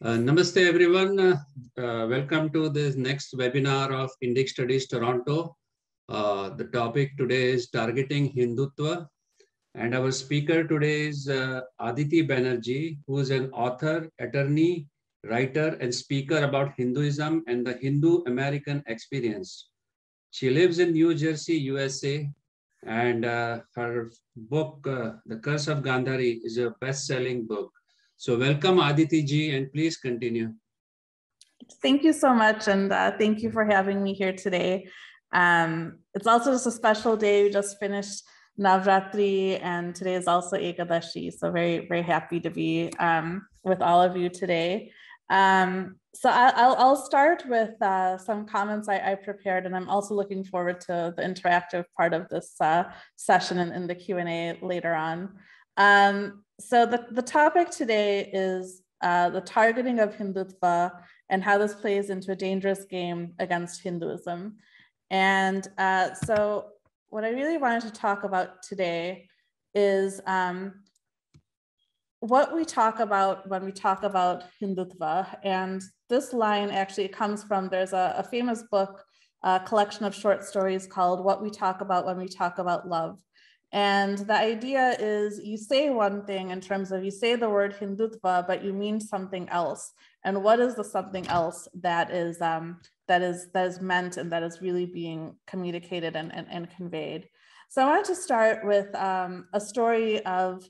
Namaste everyone. Welcome to this next webinar of Indic Studies Toronto. The topic today is targeting Hindutva, and our speaker today is Aditi Banerjee, who is an author, attorney, writer, and speaker about Hinduism and the Hindu American experience. She lives in New Jersey, USA, and her book, The Curse of Gandhari, is a best-selling book. So welcome Aditi ji, and please continue. Thank you so much, and thank you for having me here today. It's also just a special day. We just finished Navratri, and today is also Ekadashi, so very, very happy to be with all of you today. So I'll start with some comments I prepared, and I'm also looking forward to the interactive part of this session and in the Q&A later on. So the topic today is the targeting of Hindutva and how this plays into a dangerous game against Hinduism. And so what I really wanted to talk about today is what we talk about when we talk about Hindutva. And this line actually comes from, there's a famous book, a collection of short stories called What We Talk About When We Talk About Love. And the idea is you say one thing in terms of you say the word Hindutva, but you mean something else. And what is the something else that is meant and that is really being communicated and conveyed? So I wanted to start with a story of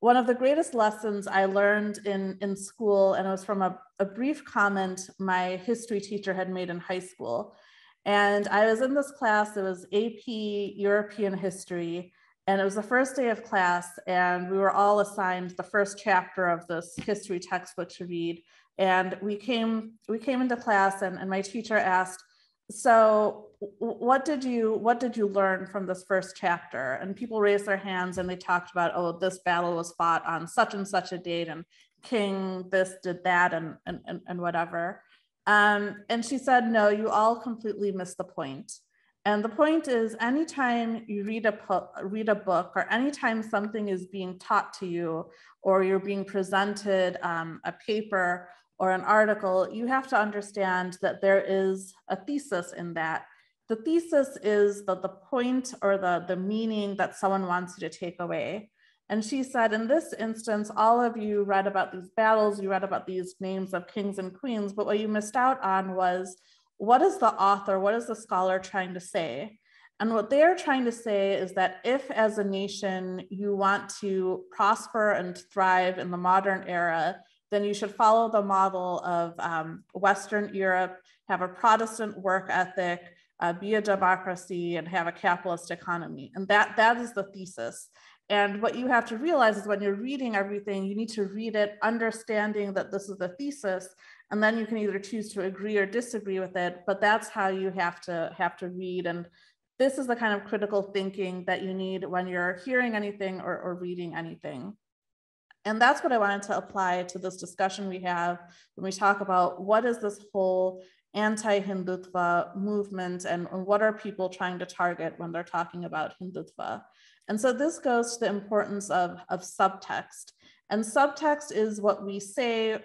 one of the greatest lessons I learned in school, and it was from a brief comment my history teacher had made in high school. And I was in this class, it was AP European History, and it was the first day of class, and we were all assigned the first chapter of this history textbook to read. And we came into class, and my teacher asked, so what did you learn from this first chapter? And people raised their hands and they talked about, oh, this battle was fought on such and such a date, and king this did that, and whatever. And she said, no, you all completely missed the point. And the point is, anytime you read a book, or anytime something is being taught to you, or you're being presented a paper or an article, you have to understand that there is a thesis in that. The thesis is the point or the meaning that someone wants you to take away. And she said, in this instance, all of you read about these battles, you read about these names of kings and queens, but what you missed out on was, what is the author, what is the scholar trying to say? And what they're trying to say is that if as a nation you want to prosper and thrive in the modern era, then you should follow the model of Western Europe, have a Protestant work ethic, be a democracy, and have a capitalist economy. And that is the thesis. And what you have to realize is when you're reading everything, you need to read it understanding that this is the thesis, and then you can either choose to agree or disagree with it, but that's how you have to read. And this is the kind of critical thinking that you need when you're hearing anything or reading anything. And that's what I wanted to apply to this discussion we have when we talk about what is this whole anti-Hindutva movement and what are people trying to target when they're talking about Hindutva. And so this goes to the importance of subtext. And subtext is what we say,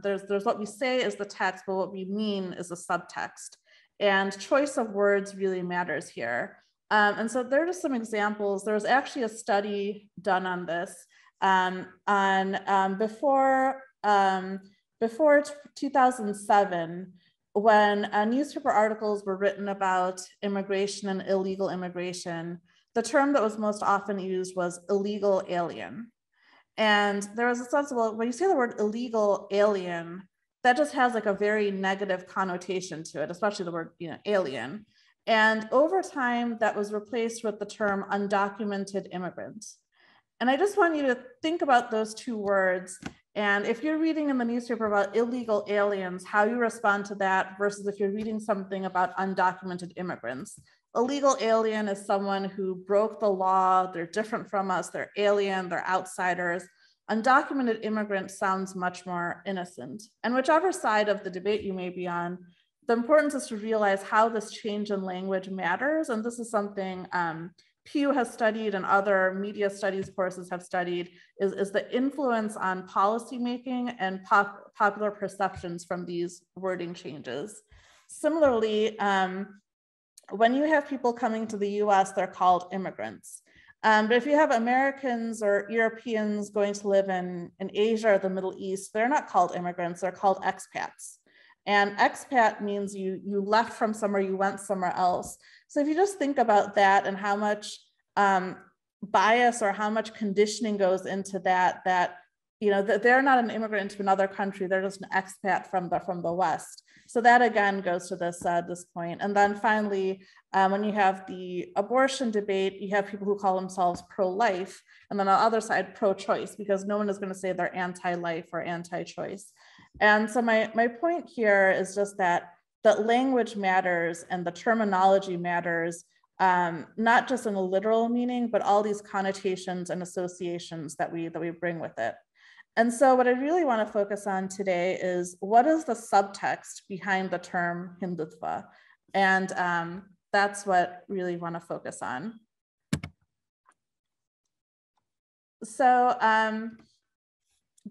there's what we say is the text, but what we mean is a subtext. And choice of words really matters here. And so there are just some examples. There was actually a study done on this before 2007, when newspaper articles were written about immigration and illegal immigration, the term that was most often used was illegal alien. And there was a sense of, well, when you say the word illegal alien, that just has like a very negative connotation to it, especially the word, alien. And over time, that was replaced with the term undocumented immigrant. And I just want you to think about those two words. And if you're reading in the newspaper about illegal aliens, how you respond to that versus if you're reading something about undocumented immigrants. Illegal alien is someone who broke the law, they're different from us, they're alien, they're outsiders. Undocumented immigrant sounds much more innocent. And whichever side of the debate you may be on, the importance is to realize how this change in language matters. And this is something Pew has studied and other media studies courses have studied is the influence on policymaking and popular perceptions from these wording changes. Similarly, when you have people coming to the US, they're called immigrants. But if you have Americans or Europeans going to live in Asia or the Middle East, they're not called immigrants, they're called expats. And expat means you left from somewhere, you went somewhere else. So if you just think about that and how much bias or how much conditioning goes into that they're not an immigrant into another country, they're just an expat from the West. So that again goes to this point. And then finally, when you have the abortion debate, you have people who call themselves pro-life, and then on the other side, pro-choice, because no one is going to say they're anti-life or anti-choice. And so my point here is just that language matters and the terminology matters, not just in a literal meaning, but all these connotations and associations that we bring with it. And so what I really want to focus on today is what is the subtext behind the term Hindutva? And that's what I really want to focus on. So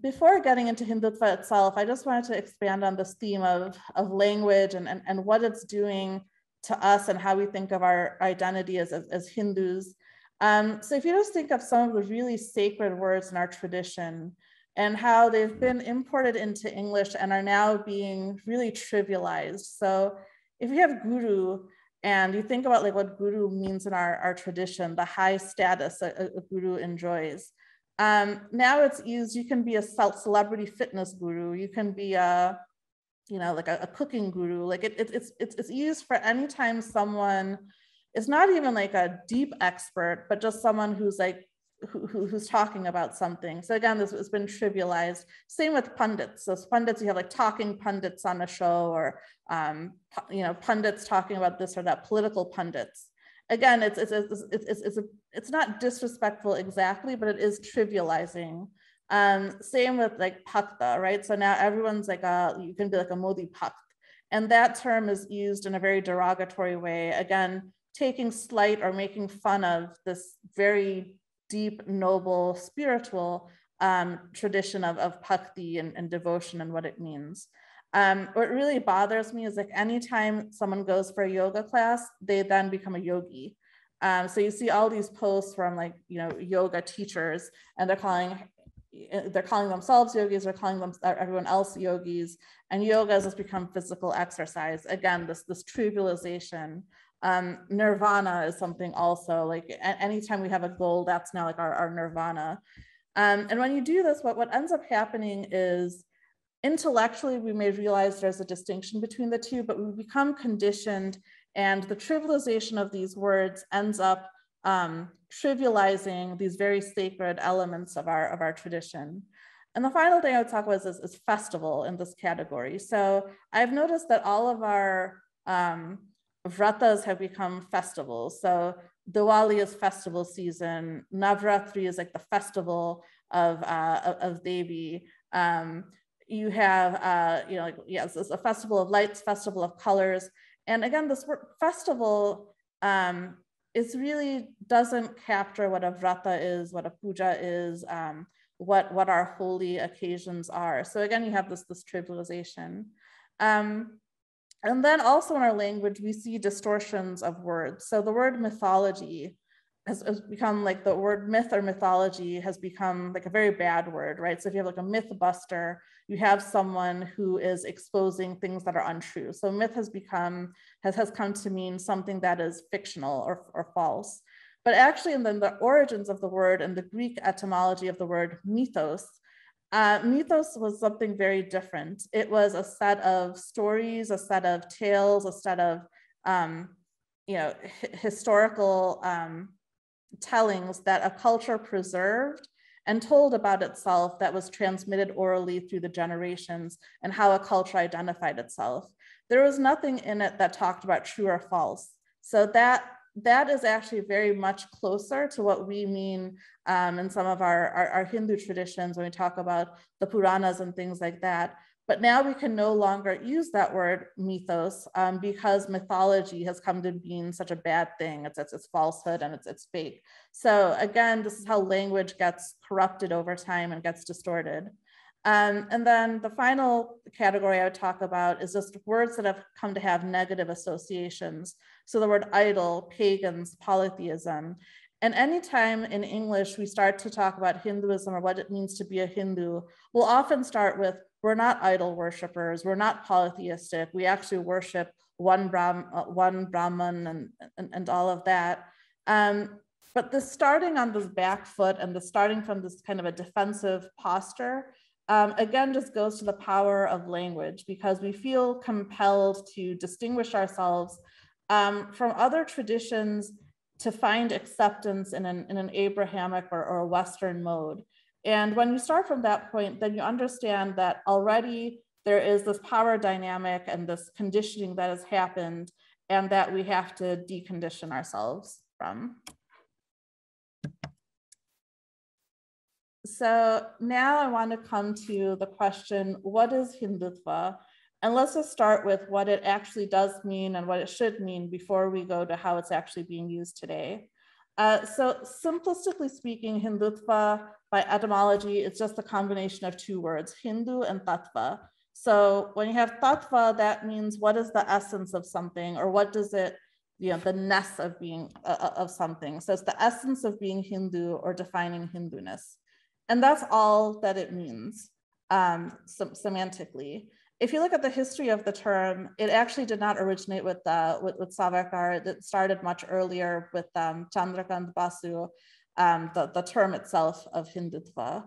before getting into Hindutva itself, I just wanted to expand on this theme of language and what it's doing to us and how we think of our identity as Hindus. So if you just think of some of the really sacred words in our tradition and how they've been imported into English and are now being really trivialized. So if you have guru and you think about like what guru means in our tradition, the high status a guru enjoys. Now it's used, you can be a celebrity fitness guru, you can be a cooking guru, like it's used for any time someone is not even like a deep expert, but just someone who's like, who's talking about something. So again, this has been trivialized. Same with pundits. So pundits, you have like talking pundits on a show, or pundits talking about this or that, political pundits. Again, it's not disrespectful exactly, but it is trivializing. Same with like bhakta, right? So now everyone's like you can be like a Modi bhakt, and that term is used in a very derogatory way. Again, taking slight or making fun of this very deep, noble, spiritual tradition of bhakti and devotion and what it means. What really bothers me is like anytime someone goes for a yoga class, they then become a yogi. So you see all these posts from like, yoga teachers, and they're calling themselves yogis, they're calling everyone else yogis, and yoga has just become physical exercise. Again, this trivialization. Nirvana is something also, like anytime we have a goal, that's now like our nirvana. And when you do this, what ends up happening is intellectually, we may realize there's a distinction between the two, but we become conditioned, and the trivialization of these words ends up trivializing these very sacred elements of our tradition. And the final thing I would talk about is festival in this category. So I've noticed that all of our vratas have become festivals. So Diwali is festival season. Navratri is like the festival of Devi. You have, it's a festival of lights, festival of colors. And again, this word festival is really doesn't capture what a vrata is, what a puja is, what our holy occasions are. So again, you have this trivialization. And then also in our language, we see distortions of words. So the word mythology has become like, the word myth or mythology has become like a very bad word, right? So if you have like a myth buster, you have someone who is exposing things that are untrue. So myth has come to mean something that is fictional or false. But actually, in the origins of the word and the Greek etymology of the word mythos, mythos was something very different. It was a set of stories, a set of tales, a set of historical tellings that a culture preserved and told about itself, that was transmitted orally through the generations, and how a culture identified itself. There was nothing in it that talked about true or false. So that is actually very much closer to what we mean in some of our Hindu traditions when we talk about the Puranas and things like that. But now we can no longer use that word mythos because mythology has come to being such a bad thing. It's falsehood and it's fake. So again, this is how language gets corrupted over time and gets distorted. And then the final category I would talk about is just words that have come to have negative associations. So the word idol, pagans, polytheism. And anytime in English we start to talk about Hinduism or what it means to be a Hindu, we'll often start with, we're not idol worshipers, we're not polytheistic, we actually worship one Brahman and all of that. But this starting on this back foot and the starting from this kind of a defensive posture, again, just goes to the power of language, because we feel compelled to distinguish ourselves from other traditions to find acceptance in an Abrahamic or a Western mode. And when you start from that point, then you understand that already there is this power dynamic and this conditioning that has happened and that we have to decondition ourselves from. So now I want to come to the question, what is Hindutva? And let's just start with what it actually does mean and what it should mean before we go to how it's actually being used today. So simplistically speaking, Hindutva by etymology is just a combination of two words, Hindu and Tattva. So when you have Tattva, that means what is the essence of something, or what does it, the ness of being of something. So it's the essence of being Hindu or defining Hinduness. And that's all that it means semantically. If you look at the history of the term, it actually did not originate with Savarkar. It started much earlier with Chandrakant Basu, the term itself of Hindutva.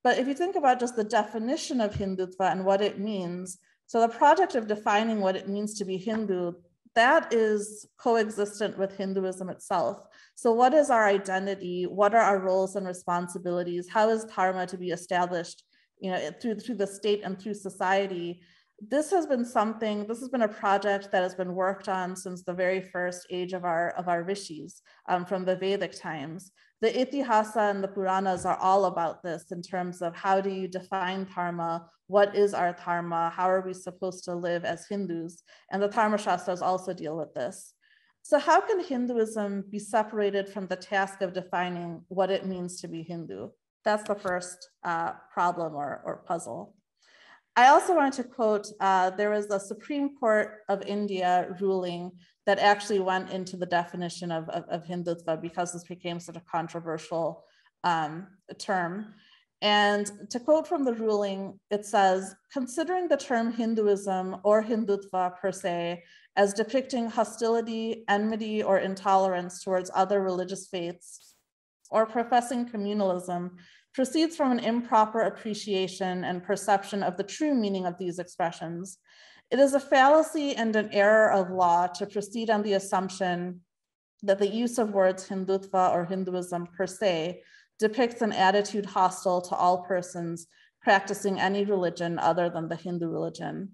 But if you think about just the definition of Hindutva and what it means, so the project of defining what it means to be Hindu, that is coexistent with Hinduism itself. So what is our identity? What are our roles and responsibilities? How is dharma to be established, through the state and through society? This has been a project that has been worked on since the very first age of our rishis, from the Vedic times. The Itihasa and the Puranas are all about this in terms of how do you define dharma? What is our dharma? How are we supposed to live as Hindus? And the Dharma Shastras also deal with this. So how can Hinduism be separated from the task of defining what it means to be Hindu? That's the first problem or puzzle. I also wanted to quote, there was a Supreme Court of India ruling that actually went into the definition of Hindutva because this became such a controversial term. And to quote from the ruling, it says, considering the term Hinduism or Hindutva per se as depicting hostility, enmity, or intolerance towards other religious faiths, or professing communalism, proceeds from an improper appreciation and perception of the true meaning of these expressions. It is a fallacy and an error of law to proceed on the assumption that the use of words Hindutva or Hinduism per se depicts an attitude hostile to all persons practicing any religion other than the Hindu religion.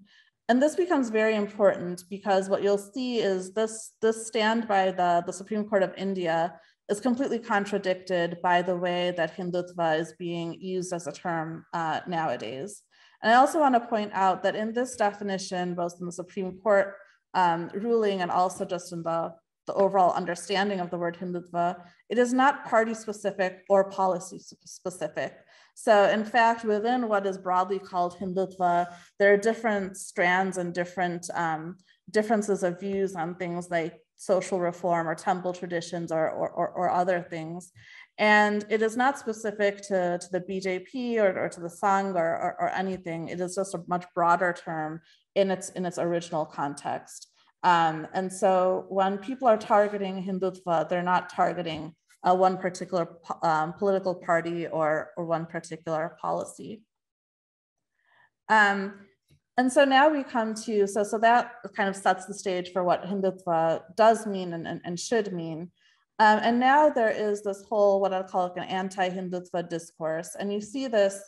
And this becomes very important because what you'll see is this stand by the Supreme Court of India is completely contradicted by the way that Hindutva is being used as a term nowadays. And I also want to point out that in this definition, both in the Supreme Court ruling and also just in the overall understanding of the word Hindutva, it is not party specific or policy specific. So in fact, within what is broadly called Hindutva, there are different strands and different differences of views on things like social reform or temple traditions or other things. And it is not specific to the BJP or to the Sangh or anything. It is just a much broader term in its original context. And so when people are targeting Hindutva, they're not targeting one particular political party or one particular policy. And so now we come to, so that kind of sets the stage for what Hindutva does mean and should mean. And now there is this whole, what I call like an anti-Hindutva discourse. And you see this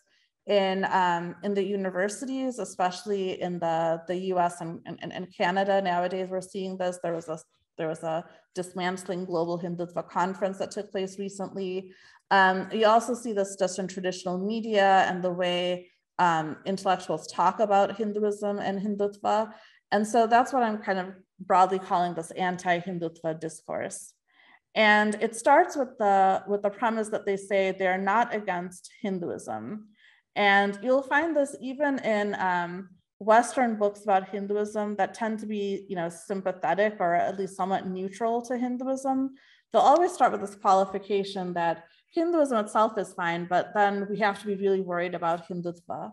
in the universities, especially in the US and Canada. Nowadays, we're seeing this. There was a dismantling global Hindutva conference that took place recently. You also see this just in traditional media and the way intellectuals talk about Hinduism and Hindutva. And so that's what I'm kind of broadly calling this anti-Hindutva discourse. And it starts with the premise that they say they're not against Hinduism. And you'll find this even in Western books about Hinduism that tend to be, sympathetic or at least somewhat neutral to Hinduism. They'll always start with this qualification that Hinduism itself is fine, but then we have to be really worried about Hindutva.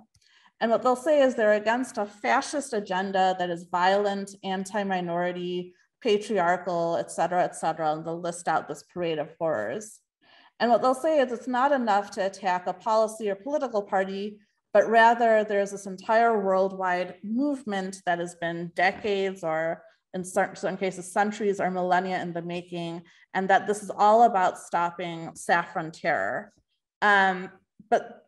And what they'll say is they're against a fascist agenda that is violent, anti-minority, patriarchal, et cetera, and they'll list out this parade of horrors. And what they'll say is it's not enough to attack a policy or political party, but rather there's this entire worldwide movement that has been decades or in certain cases, centuries or millennia in the making, and that this is all about stopping saffron terror. But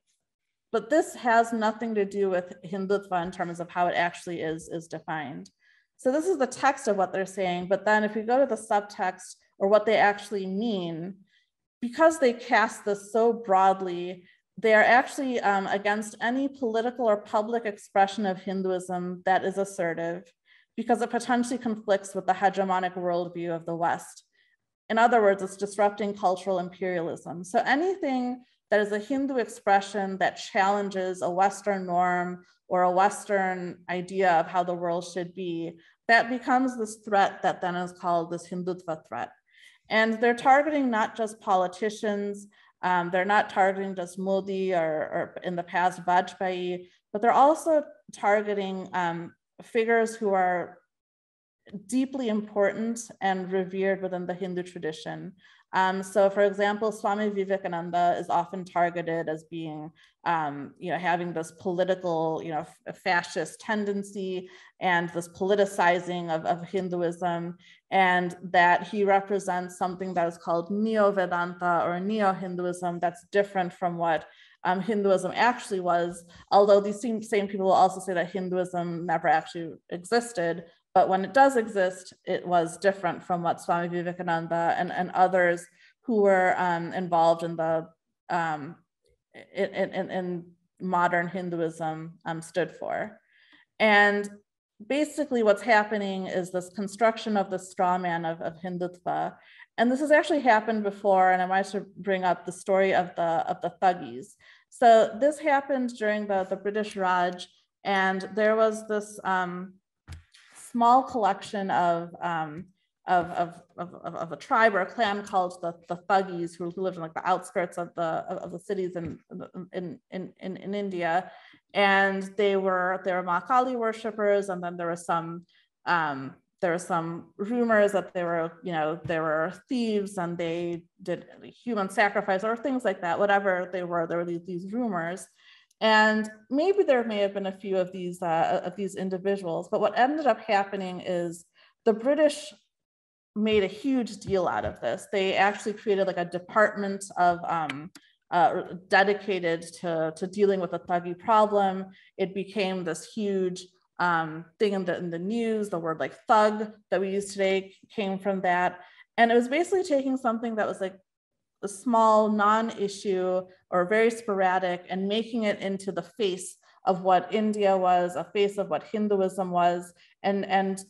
this has nothing to do with Hindutva in terms of how it actually is defined. So this is the text of what they're saying, but then if we go to the subtext or what they actually mean, because they cast this so broadly, they are actually against any political or public expression of Hinduism that is assertive, because it potentially conflicts with the hegemonic worldview of the West. In other words, it's disrupting cultural imperialism. So anything that is a Hindu expression that challenges a Western norm or a Western idea of how the world should be, that becomes this threat that then is called this Hindutva threat. And they're targeting not just politicians, they're not targeting just Modi or in the past Vajpayee, but they're also targeting figures who are deeply important and revered within the Hindu tradition. So for example, Swami Vivekananda is often targeted as being, having this political, fascist tendency and this politicizing of Hinduism, and that he represents something that is called Neo-Vedanta or Neo-Hinduism that's different from what Hinduism actually was, although these same people will also say that Hinduism never actually existed, but when it does exist, it was different from what Swami Vivekananda and others who were involved in the in modern Hinduism stood for. And basically what's happening is this construction of the straw man of Hindutva. And this has actually happened before, and I might should bring up the story of the Thuggees. So this happened during the British Raj, and there was this small collection of a tribe or a clan called the Thuggees, who lived in like the outskirts of the cities in India, and they were Mahakali worshippers, and then there were some rumors that they were thieves and they did human sacrifice or things like that. Whatever they were, there were these rumors. And maybe there may have been a few of these individuals, but what ended up happening is the British made a huge deal out of this. They actually created like a department of dedicated to dealing with the Thuggee problem. It became this huge thing in the news. The word like thug that we use today came from that. And it was basically taking something that was like a small non-issue or very sporadic and making it into the face of what India was, a face of what Hinduism was, and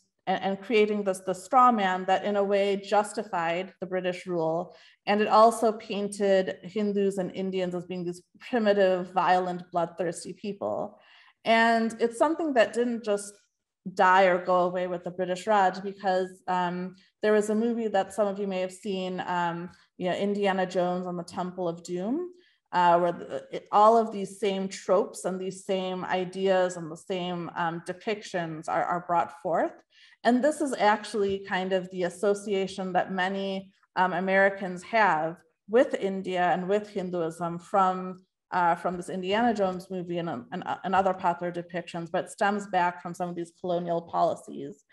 creating the straw man that in a way justified the British rule. And it also painted Hindus and Indians as being these primitive, violent, bloodthirsty people. And it's something that didn't just die or go away with the British Raj, because there was a movie that some of you may have seen, Indiana Jones and the Temple of Doom, where all of these same tropes and these same ideas and the same depictions are brought forth. And this is actually kind of the association that many Americans have with India and with Hinduism from this Indiana Jones movie and other popular depictions, but stems back from some of these colonial policies.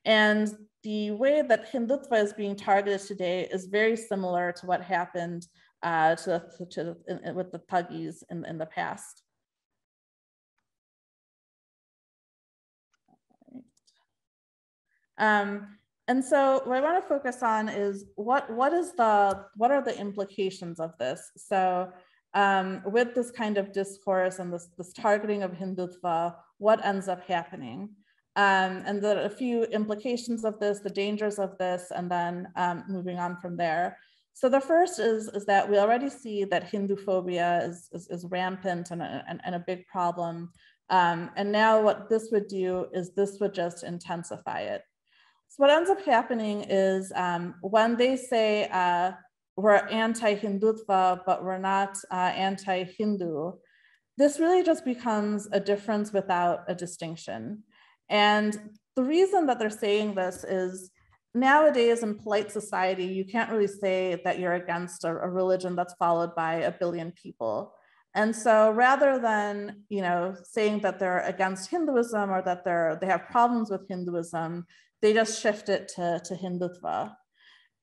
And the way that Hindutva is being targeted today is very similar to what happened with the Thuggees in the past. And so what I want to focus on is what are the implications of this? So with this kind of discourse and this targeting of Hindutva, what ends up happening? And there are a few implications of this, the dangers of this, and then moving on from there. So the first is that we already see that Hindu phobia is rampant and a big problem. And now what this would do is this would just intensify it. So what ends up happening is when they say we're anti-Hindutva, but we're not anti-Hindu, this really just becomes a difference without a distinction. And the reason that they're saying this is nowadays in polite society, you can't really say that you're against a religion that's followed by 1 billion people. And so rather than saying that they're against Hinduism or that they have problems with Hinduism, they just shift it to Hindutva.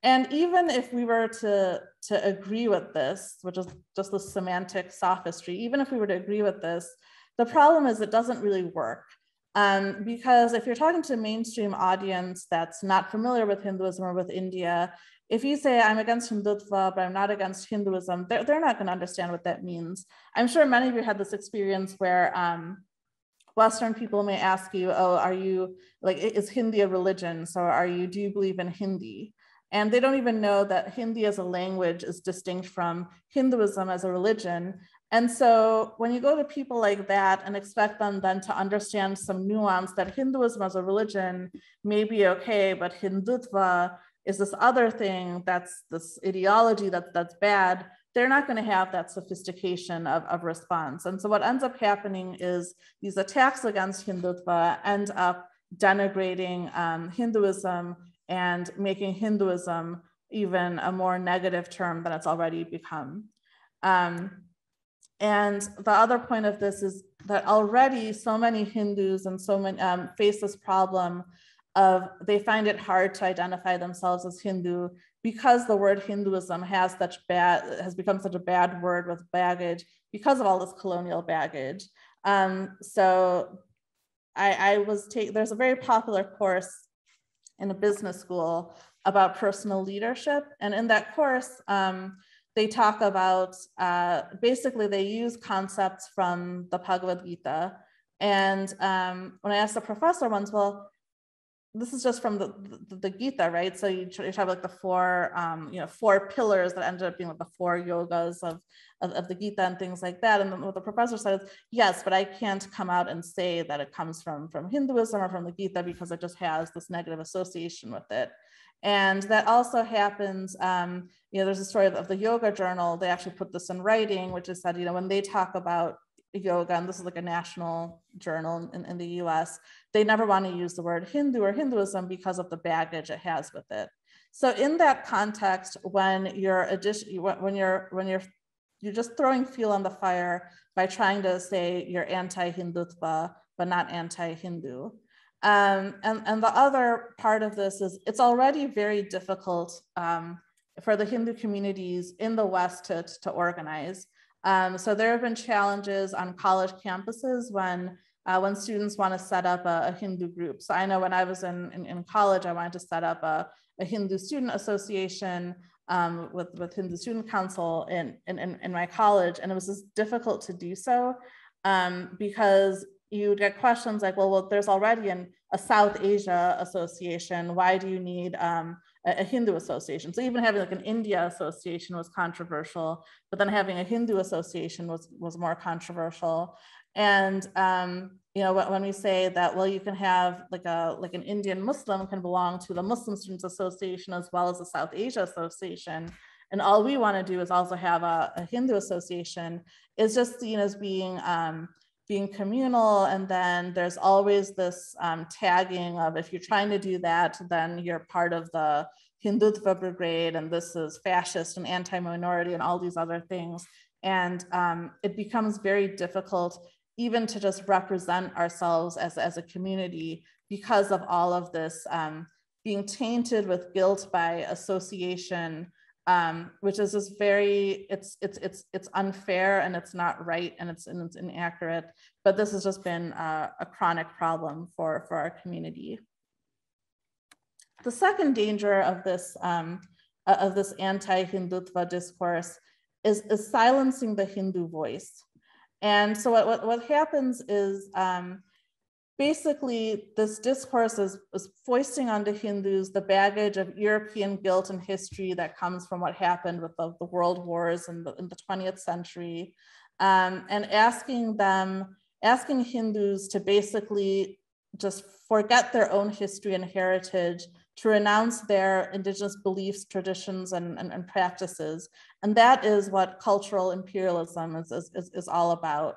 And even if we were to agree with this, which is just the semantic sophistry, even if we were to agree with this, the problem is it doesn't really work. Because if you're talking to a mainstream audience that's not familiar with Hinduism or with India, if you say I'm against Hindutva, but I'm not against Hinduism, they're not going to understand what that means. I'm sure many of you had this experience where Western people may ask you, oh, are you is Hindi a religion? So do you believe in Hindi? And they don't even know that Hindi as a language is distinct from Hinduism as a religion. And so when you go to people like that and expect them then to understand some nuance that Hinduism as a religion may be okay, but Hindutva is this other thing, that's this ideology that's bad, they're not going to have that sophistication of response. And so what ends up happening is these attacks against Hindutva end up denigrating Hinduism and making Hinduism even a more negative term than it's already become. And the other point of this is that already so many Hindus and so many face this problem of they find it hard to identify themselves as Hindu because the word Hinduism has become such a bad word with baggage because of all this colonial baggage. So there's a very popular course in a business school about personal leadership. And in that course, they talk about, basically they use concepts from the Bhagavad Gita. And when I asked the professor once, well, this is just from the Gita, right? So you have like the four pillars that ended up being like the 4 yogas of the Gita and things like that. And then what the professor said is, yes, but I can't come out and say that it comes from Hinduism or from the Gita because it just has this negative association with it. And that also happens, there's a story of the yoga journal. They actually put this in writing, which is that, when they talk about yoga, and this is like a national journal in the US, they never want to use the word Hindu or Hinduism because of the baggage it has with it. So in that context, when you're just throwing fuel on the fire by trying to say you're anti-Hindutva, but not anti-Hindu. And the other part of this is it's already very difficult for the Hindu communities in the West to organize. So there have been challenges on college campuses when students want to set up a Hindu group. So I know when I was in college, I wanted to set up a Hindu student association with Hindu Student Council in my college. And it was just difficult to do so because you get questions like, well, there's already a South Asia association. Why do you need a Hindu association? So even having like an India association was controversial, but then having a Hindu association was more controversial. And when we say that, well, you can have like an Indian Muslim can belong to the Muslim Students Association as well as the South Asia Association, and all we want to do is also have a Hindu association, is just seen as being communal. And then there's always this tagging of, if you're trying to do that, then you're part of the Hindutva brigade, and this is fascist and anti-minority and all these other things. And it becomes very difficult even to just represent ourselves as a community because of all of this being tainted with guilt by association, which is just it's unfair and it's not right and it's inaccurate. But this has just been a chronic problem for our community. The second danger of this anti-Hindutva discourse is silencing the Hindu voice. And so what happens is basically this discourse is foisting onto Hindus the baggage of European guilt and history that comes from what happened with the world wars in the 20th century, and asking Hindus to basically just forget their own history and heritage, to renounce their indigenous beliefs, traditions, and practices. And that is what cultural imperialism is all about.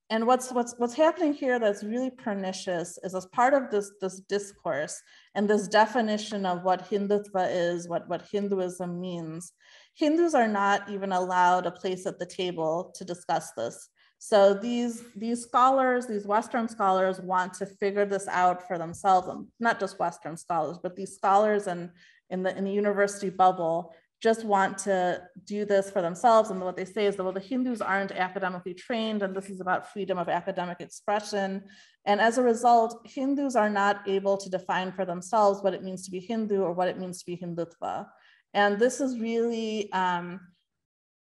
And what's happening here that's really pernicious is, as part of this discourse and this definition of what Hindutva is, what Hinduism means, Hindus are not even allowed a place at the table to discuss this. So these scholars, these Western scholars, want to figure this out for themselves. Not just Western scholars, but these scholars in the university bubble just want to do this for themselves. And what they say is that, well, the Hindus aren't academically trained, and this is about freedom of academic expression. And as a result, Hindus are not able to define for themselves what it means to be Hindu or what it means to be Hindutva. And this is really,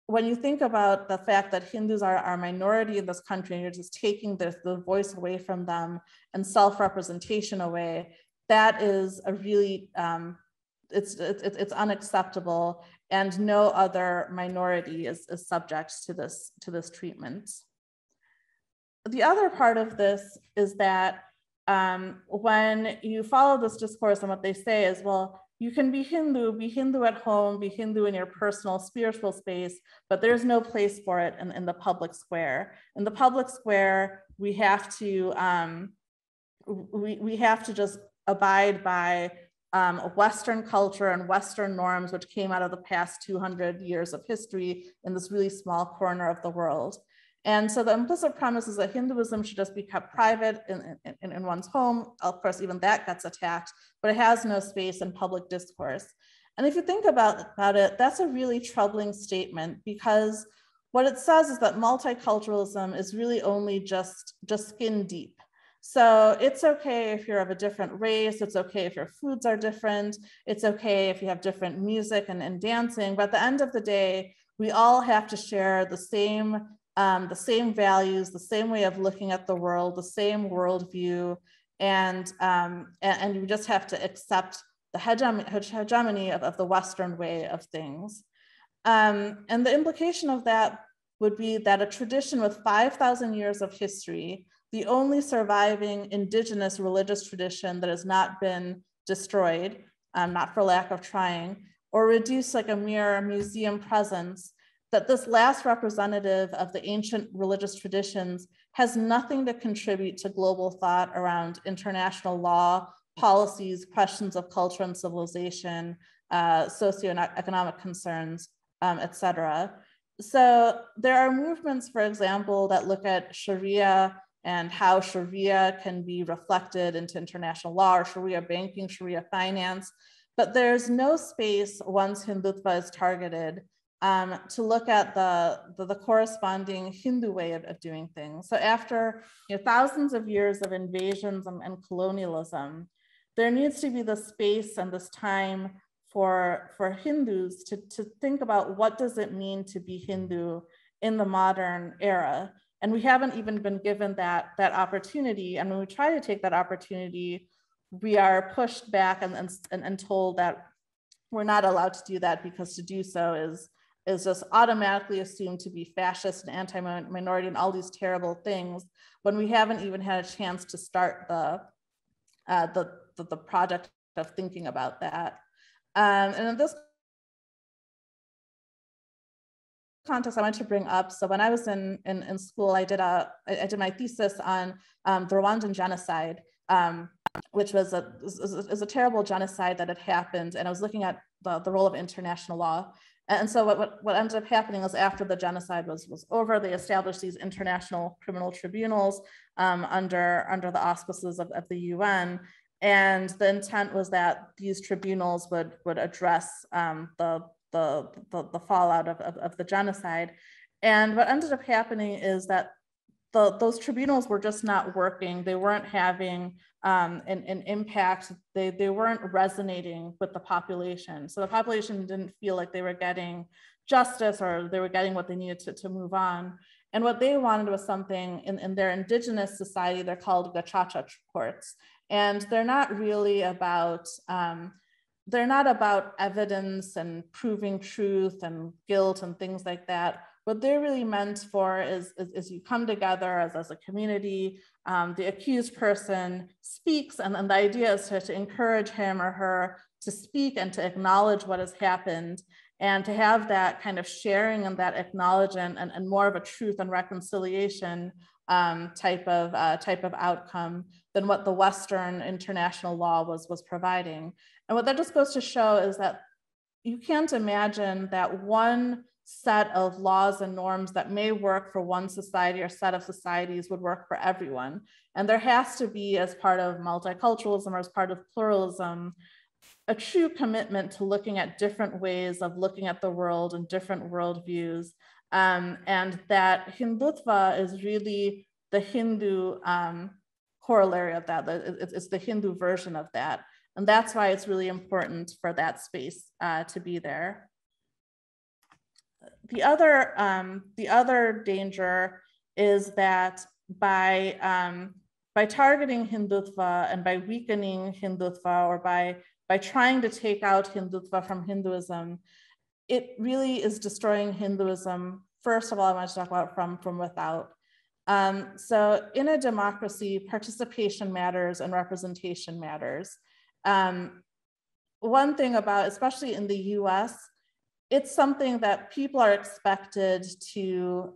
when you think about the fact that Hindus are a minority in this country, and you're just taking the voice away from them and self-representation away, that is a really, it's unacceptable, and no other minority is subject to this treatment. The other part of this is that when you follow this discourse, and what they say is, well, you can be Hindu at home, be Hindu in your personal spiritual space, but there's no place for it in the public square. In the public square, we have to just abide by Western culture and Western norms, which came out of the past 200 years of history in this really small corner of the world. And so the implicit premise is that Hinduism should just be kept private in one's home. Of course, even that gets attacked, but it has no space in public discourse. And if you think about it, that's a really troubling statement, because what it says is that multiculturalism is really only just skin deep. So it's okay if you're of a different race, it's okay if your foods are different, it's okay if you have different music and dancing, but at the end of the day, we all have to share the same values, the same way of looking at the world, the same worldview, and you just have to accept the hegemony of the Western way of things. And the implication of that would be that a tradition with 5,000 years of history, the only surviving indigenous religious tradition that has not been destroyed, not for lack of trying, or reduced like a mere museum presence, that this last representative of the ancient religious traditions has nothing to contribute to global thought around international law, policies, questions of culture and civilization, socioeconomic concerns, etc. So there are movements, for example, that look at Sharia and how Sharia can be reflected into international law, or Sharia banking, Sharia finance, but there's no space once Hindutva is targeted to look at the corresponding Hindu way of doing things. So after thousands of years of invasions and colonialism, there needs to be the space and this time for Hindus to think about what does it mean to be Hindu in the modern era. And we haven't even been given that opportunity. And when we try to take that opportunity, we are pushed back and told that we're not allowed to do that, because to do so is just automatically assumed to be fascist and anti-minority and all these terrible things, when we haven't even had a chance to start the project of thinking about that. And in this context, I wanted to bring up, so when I was in school, I did my thesis on the Rwandan Genocide, which was a terrible genocide that had happened, and I was looking at the role of international law. And so what ended up happening was, after the genocide was over, they established these international criminal tribunals under the auspices of the UN. And the intent was that these tribunals would address the fallout of the genocide. And what ended up happening is that those tribunals were just not working. They weren't having an impact. They weren't resonating with the population. So the population didn't feel like they were getting justice, or they were getting what they needed to move on. And what they wanted was something in their indigenous society, they're called the Chacha Courts. And they're not really about, they're not about evidence and proving truth and guilt and things like that. What they're really meant for is you come together as a community, the accused person speaks, and the idea is to encourage him or her to speak and to acknowledge what has happened, and to have that kind of sharing and that acknowledgement and more of a truth and reconciliation type of outcome than what the Western international law was providing. And what that just goes to show is that you can't imagine that one set of laws and norms that may work for one society or set of societies would work for everyone. And there has to be, as part of multiculturalism or as part of pluralism, a true commitment to looking at different ways of looking at the world and different worldviews. And that Hindutva is really the Hindu corollary of that. It's the Hindu version of that. And that's why it's really important for that space to be there. The other danger is that by targeting Hindutva and by weakening Hindutva, or by trying to take out Hindutva from Hinduism, it really is destroying Hinduism. First of all, I want to talk about from without. So in a democracy, participation matters and representation matters. One thing about, especially in the US, it's something that people are expected to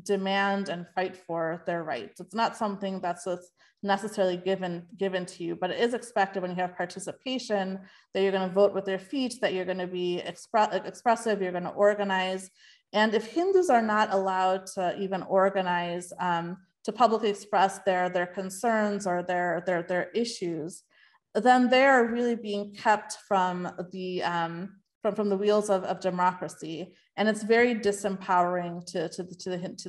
demand and fight for their rights. It's not something that's necessarily given to you, but it is expected when you have participation that you're going to vote with your feet, that you're going to be expressive, you're going to organize. And if Hindus are not allowed to even organize, to publicly express their concerns or their issues, then they're really being kept from the wheels of democracy, and it's very disempowering to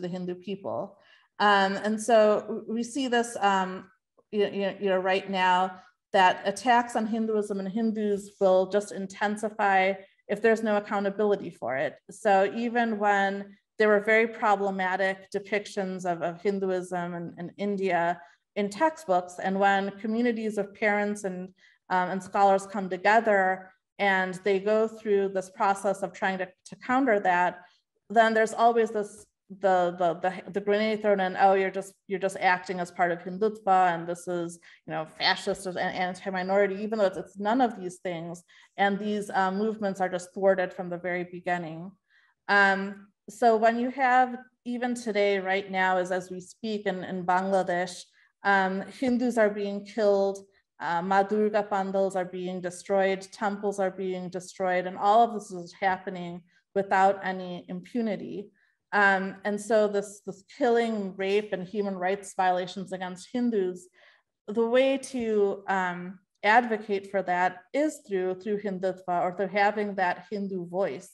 the Hindu people. And so we see this, right now, that attacks on Hinduism and Hindus will just intensify if there's no accountability for it. So even when there were very problematic depictions of Hinduism in India in textbooks, and when communities of parents and scholars come together and they go through this process of trying to counter that, then there's always this the grenade thrown in. Oh, you're just acting as part of Hindutva, and this is fascist and anti-minority, even though it's none of these things. And these movements are just thwarted from the very beginning. So when you have, even today, right now, as we speak in Bangladesh, Hindus are being killed. Ma Durga pandals are being destroyed, temples are being destroyed, and all of this is happening without any impunity. And so this killing, rape, and human rights violations against Hindus, the way to advocate for that is through Hindutva, or through having that Hindu voice.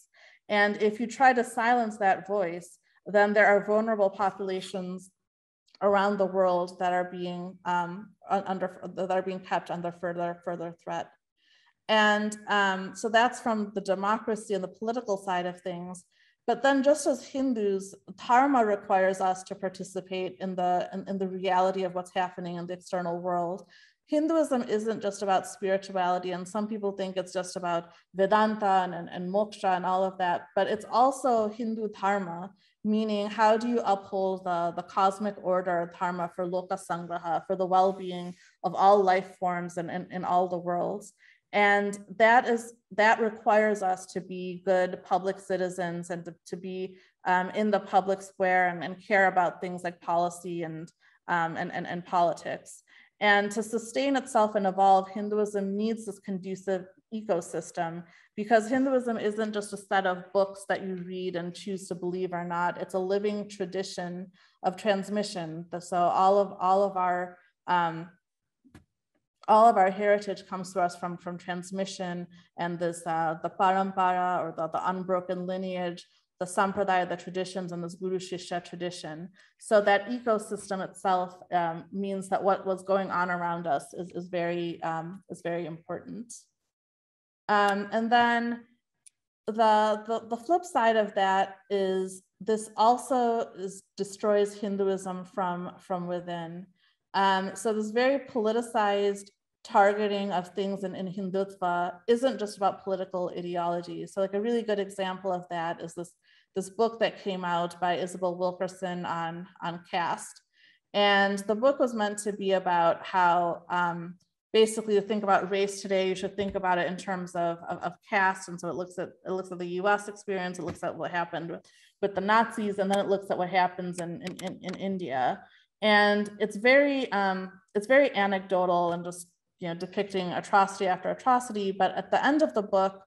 And if you try to silence that voice, then there are vulnerable populations around the world that are being kept under further threat. And so that's from the democracy and the political side of things. But then, just as Hindus, dharma requires us to participate in the reality of what's happening in the external world. Hinduism isn't just about spirituality, and some people think it's just about Vedanta and moksha and all of that, but it's also Hindu dharma, meaning how do you uphold the cosmic order dharma for loka sangraha, for the well-being of all life forms and in all the worlds. And that requires us to be good public citizens and to be in the public square and care about things like policy and politics. And to sustain itself and evolve, Hinduism needs this conducive ecosystem, because Hinduism isn't just a set of books that you read and choose to believe or not. It's a living tradition of transmission. So all of our heritage comes to us from transmission, and this the parampara, or the unbroken lineage, the sampradaya, the traditions, and this guru shishya tradition. So that ecosystem itself means that what was going on around us is very important. And then the flip side of that is this also destroys Hinduism from within. So this very politicized targeting of things in Hindutva isn't just about political ideology. So like a really good example of that is this book that came out by Isabel Wilkerson on caste. And the book was meant to be about how basically to think about race today, you should think about it in terms of caste. And so it looks at the US experience, it looks at what happened with the Nazis, and then it looks at what happens in India. And it's very anecdotal and just depicting atrocity after atrocity. But at the end of the book,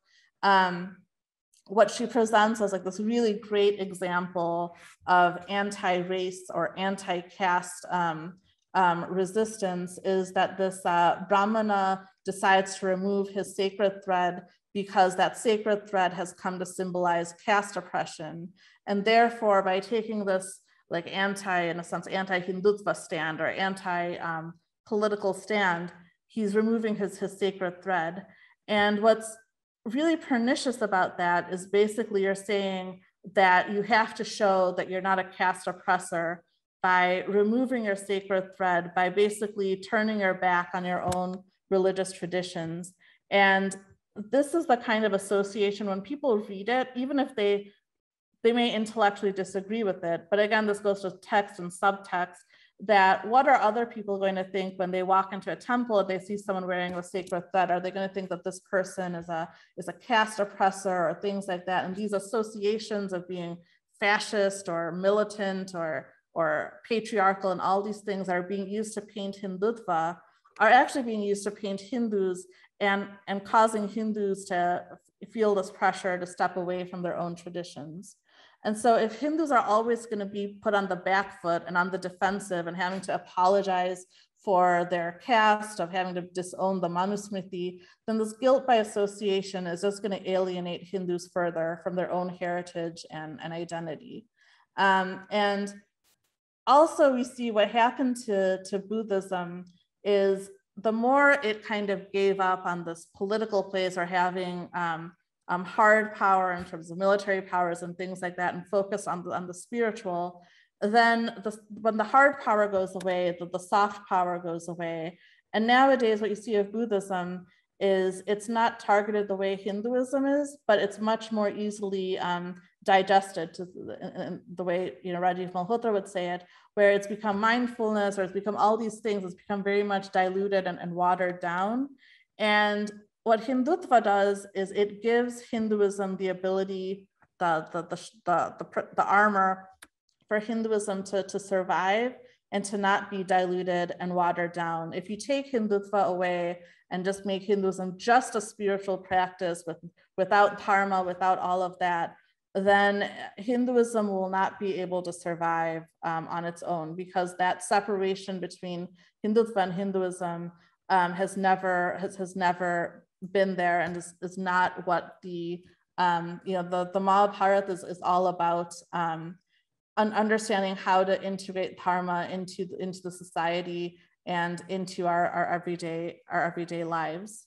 what she presents as like this really great example of anti-race or anti-caste resistance is that this Brahmana decides to remove his sacred thread because that sacred thread has come to symbolize caste oppression. And therefore, by taking this like in a sense, anti-Hindutva stand or anti-political stand, he's removing his sacred thread. And what's really pernicious about that is basically you're saying that you have to show that you're not a caste oppressor by removing your sacred thread, by basically turning your back on your own religious traditions. And this is the kind of association when people read it, even if they may intellectually disagree with it. But again, this goes to text and subtext, that what are other people going to think when they walk into a temple and they see someone wearing a sacred thread? Are they going to think that this person is a caste oppressor or things like that? And these associations of being fascist or militant or patriarchal and all these things are being used to paint Hindutva are actually being used to paint Hindus and causing Hindus to feel this pressure to step away from their own traditions. And so if Hindus are always going to be put on the back foot and on the defensive and having to apologize for their caste, of having to disown the Manusmriti, then this guilt by association is just going to alienate Hindus further from their own heritage and identity. And also we see what happened to Buddhism is the more it kind of gave up on this political place or having hard power in terms of military powers and things like that, and focus on the spiritual, then when the hard power goes away, the soft power goes away. And nowadays what you see of Buddhism is it's not targeted the way Hinduism is, but it's much more easily digested to the way Rajiv Malhotra would say it, where it's become mindfulness or it's become all these things. It's become very much diluted and watered down. And what Hindutva does is it gives Hinduism the ability, the armor for Hinduism to survive and to not be diluted and watered down. If you take Hindutva away and just make Hinduism just a spiritual practice without dharma, without all of that, then Hinduism will not be able to survive on its own, because that separation between Hindutva and Hinduism has never been there, and is not what the Mahabharata is all about. Understanding how to integrate dharma into the society and into our everyday lives.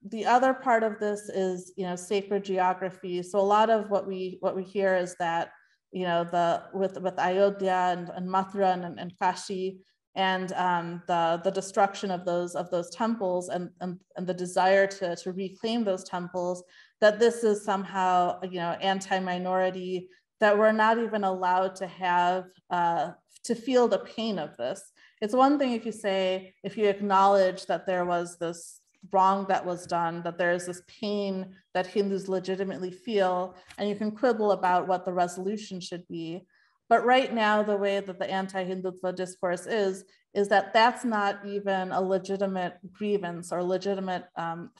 The other part of this is sacred geography. So a lot of what we hear is that with Ayodhya and Mathura and Kashi and the destruction of those temples and the desire to reclaim those temples, that this is somehow anti-minority, that we're not even allowed to have to feel the pain of this. It's one thing if you acknowledge that there was this wrong that was done, that there is this pain that Hindus legitimately feel, and you can quibble about what the resolution should be. But right now, the way that the anti-Hindutva discourse is that that's not even a legitimate grievance or legitimate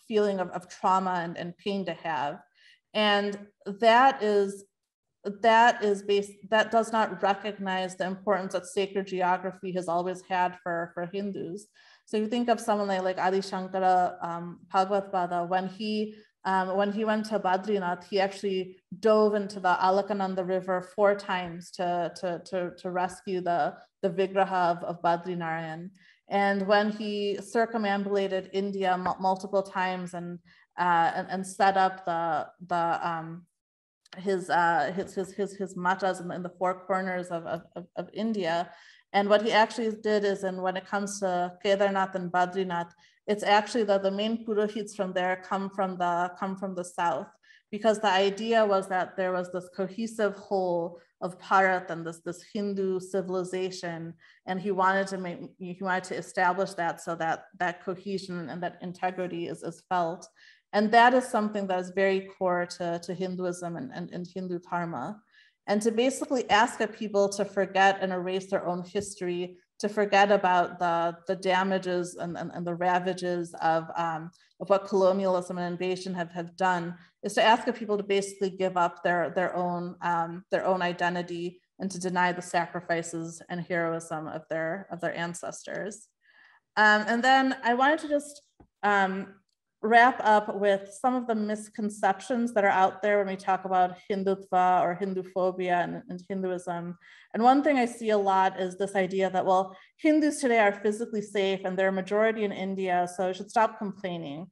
feeling of trauma and pain to have. And that does not recognize the importance that sacred geography has always had for Hindus. So you think of someone like Adi Shankara Bhagavad-pada, when he went to Badrinath, he actually dove into the Alakananda River 4 times to rescue the Vigraha of Badrinarayan. And when he circumambulated India multiple times and set up his matas in the four corners of India. And what he actually did is, and when it comes to Kedarnath and Badrinath, it's actually that the main Purohits from there come from the south, because the idea was that there was this cohesive whole of Bharat and this Hindu civilization, and he wanted to establish that, so that cohesion and that integrity is felt. And that is something that is very core to Hinduism and Hindu dharma. And to basically ask people to forget and erase their own history, to forget about the damages and the ravages of what colonialism and invasion have done, is to ask people to basically give up their own identity and to deny the sacrifices and heroism of their ancestors. And then I wanted to just wrap up with some of the misconceptions that are out there when we talk about Hindutva or Hinduphobia and Hinduism. And one thing I see a lot is this idea that, well, Hindus today are physically safe and they're a majority in India, so you should stop complaining.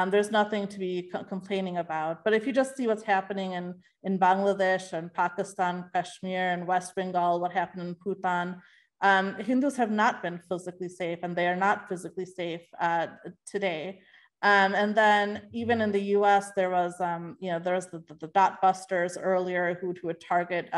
There's nothing to be complaining about. But if you just see what's happening in Bangladesh and Pakistan, Kashmir and West Bengal, what happened in Bhutan, Hindus have not been physically safe, and they are not physically safe today. And then even in the US, there was, there was the dot busters earlier who would target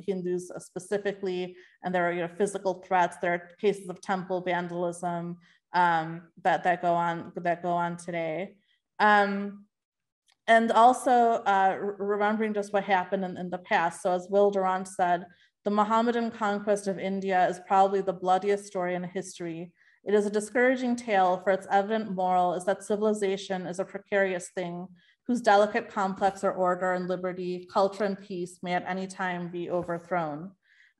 Hindus specifically, and there are physical threats. There are cases of temple vandalism that go on today. And also remembering just what happened in the past. So as Will Durant said, the Mohammedan conquest of India is probably the bloodiest story in history. It is a discouraging tale, for its evident moral is that civilization is a precarious thing whose delicate complex or order and liberty, culture and peace may at any time be overthrown.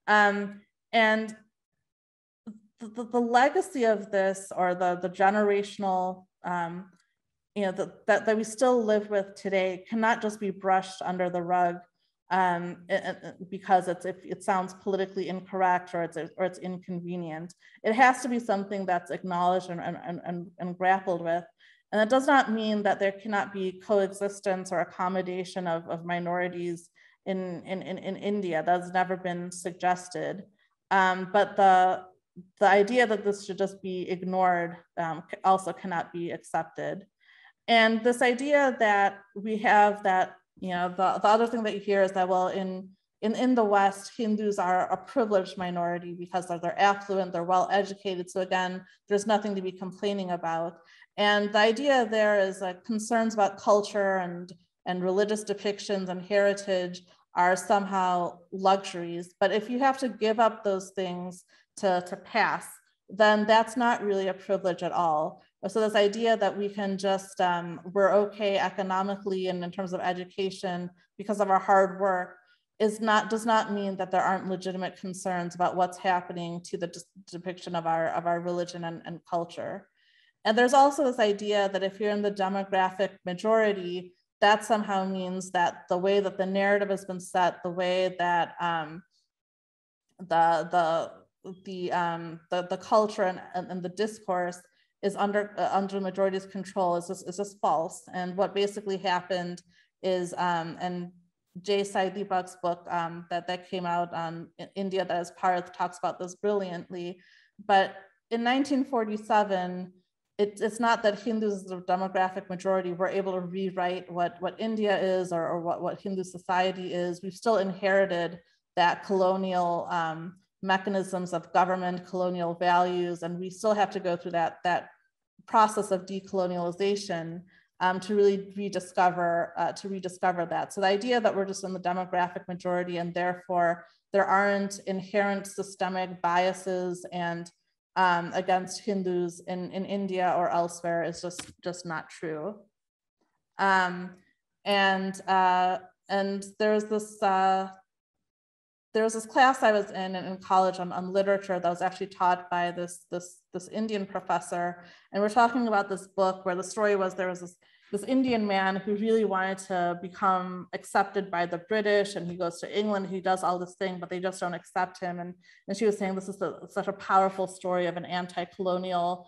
And the legacy of this, or the generational, that we still live with today, cannot just be brushed under the rug because it sounds politically incorrect or it's inconvenient. It has to be something that's acknowledged and grappled with. And that does not mean that there cannot be coexistence or accommodation of minorities in India. That's never been suggested. But the idea that this should just be ignored also cannot be accepted. And this idea that we have that, the other thing that you hear is that, well, in the West, Hindus are a privileged minority because they're affluent, they're well educated. So again, there's nothing to be complaining about. And the idea there is concerns about culture and religious depictions and heritage are somehow luxuries. But if you have to give up those things to pass, then that's not really a privilege at all. So this idea that we can just, we're okay economically and in terms of education because of our hard work does not mean that there aren't legitimate concerns about what's happening to the depiction of our religion and culture. And there's also this idea that if you're in the demographic majority, that somehow means that the way that the narrative has been set, the way that the culture and the discourse is under the majority's control is just false. And what basically happened is, and Jay Sai Deepak's book that came out on India that is Bharat talks about this brilliantly. But in 1947, it's not that Hindus as a demographic majority were able to rewrite what India is or what Hindu society is. We've still inherited that colonial mechanisms of government, colonial values, and we still have to go through that process of decolonialization to really rediscover that. So the idea that we're just in the demographic majority and therefore there aren't inherent systemic biases and against Hindus in India or elsewhere is just not true. And there's this class I was in college on literature that was actually taught by this Indian professor. And we're talking about this book where the story was there was Indian man who really wanted to become accepted by the British, and he goes to England, he does all this thing, but they just don't accept him. And she was saying this is such a powerful story of an anti-colonial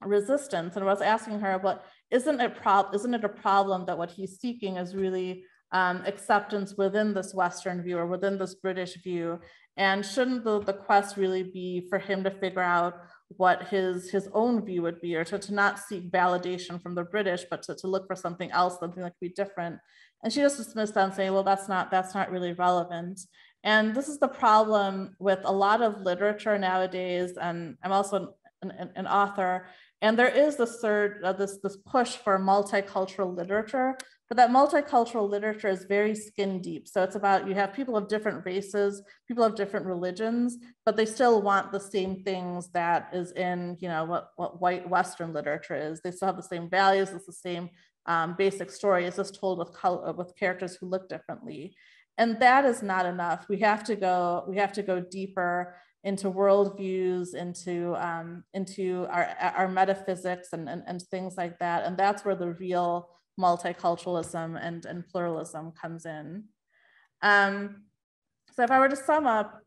resistance. And I was asking her, but isn't it a problem that what he's seeking is really acceptance within this Western view or within this British view? And shouldn't the quest really be for him to figure out what his own view would be, or to not seek validation from the British, but to look for something else, something that could be different? And she just dismissed that and saying, well, that's not really relevant. And this is the problem with a lot of literature nowadays. And I'm also an author, and there is this push for multicultural literature, but that multicultural literature is very skin deep. So it's about, you have people of different races, people of different religions, but they still want the same things that is in, you know, what white Western literature is. They still have the same values, it's the same basic story. It's just told with characters who look differently. And that is not enough. We have to go deeper into worldviews, into our metaphysics and things like that. And that's where the real multiculturalism and pluralism comes in. So if I were to sum up,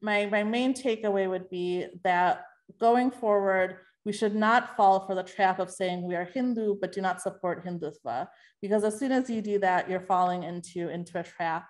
my main takeaway would be that going forward, we should not fall for the trap of saying we are Hindu, but do not support Hindutva, because as soon as you do that, you're falling into a trap.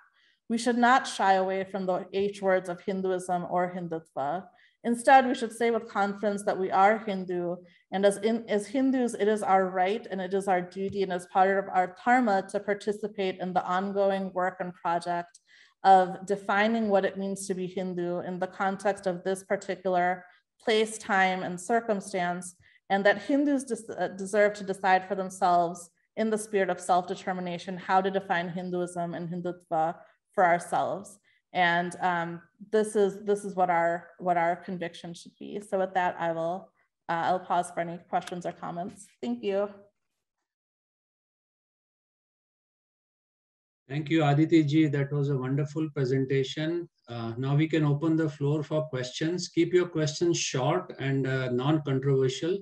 We should not shy away from the H words of Hinduism or Hindutva. Instead, we should say with confidence that we are Hindu, and as Hindus, it is our right and it is our duty and as part of our dharma to participate in the ongoing work and project of defining what it means to be Hindu in the context of this particular place, time, and circumstance, and that Hindus deserve to decide for themselves in the spirit of self-determination how to define Hinduism and Hindutva for ourselves. And this is what our conviction should be. So with that, I'll pause for any questions or comments. Thank you. Thank you, Aditi ji. That was a wonderful presentation. Now we can open the floor for questions. Keep your questions short and non-controversial.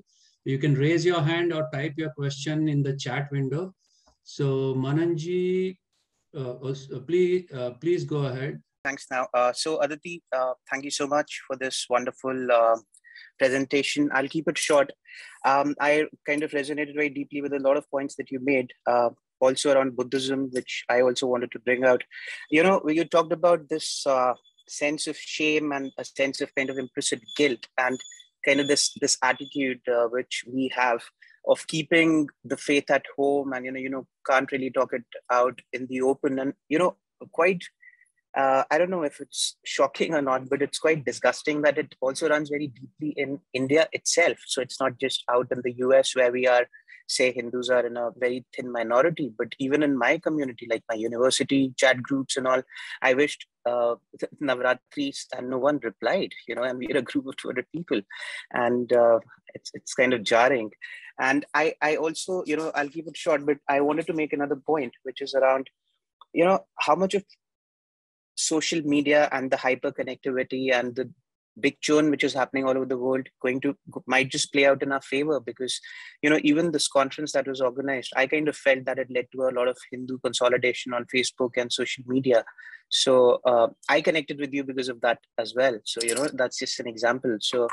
You can raise your hand or type your question in the chat window. So Mananji, please go ahead. Thanks now. So Aditi, thank you so much for this wonderful presentation. I'll keep it short. I kind of resonated very deeply with a lot of points that you made, also around Buddhism, which I also wanted to bring out. You know, you talked about this sense of shame and a sense of kind of implicit guilt and kind of this attitude which we have of keeping the faith at home and, can't really talk it out in the open. And, quite, I don't know if it's shocking or not, but it's quite disgusting that it also runs very deeply in India itself. So it's not just out in the US where we are, say, Hindus are in a very thin minority, but even in my community, like my university chat groups and all, I wished Navratris and no one replied, and we had a group of 200 people. And it's kind of jarring. And I also, I'll keep it short, but I wanted to make another point, which is around, how much of social media and the hyperconnectivity and the big churn which is happening all over the world might just play out in our favor, because even this conference that was organized, I kind of felt that it led to a lot of Hindu consolidation on Facebook and social media. So I connected with you because of that as well. So that's just an example. So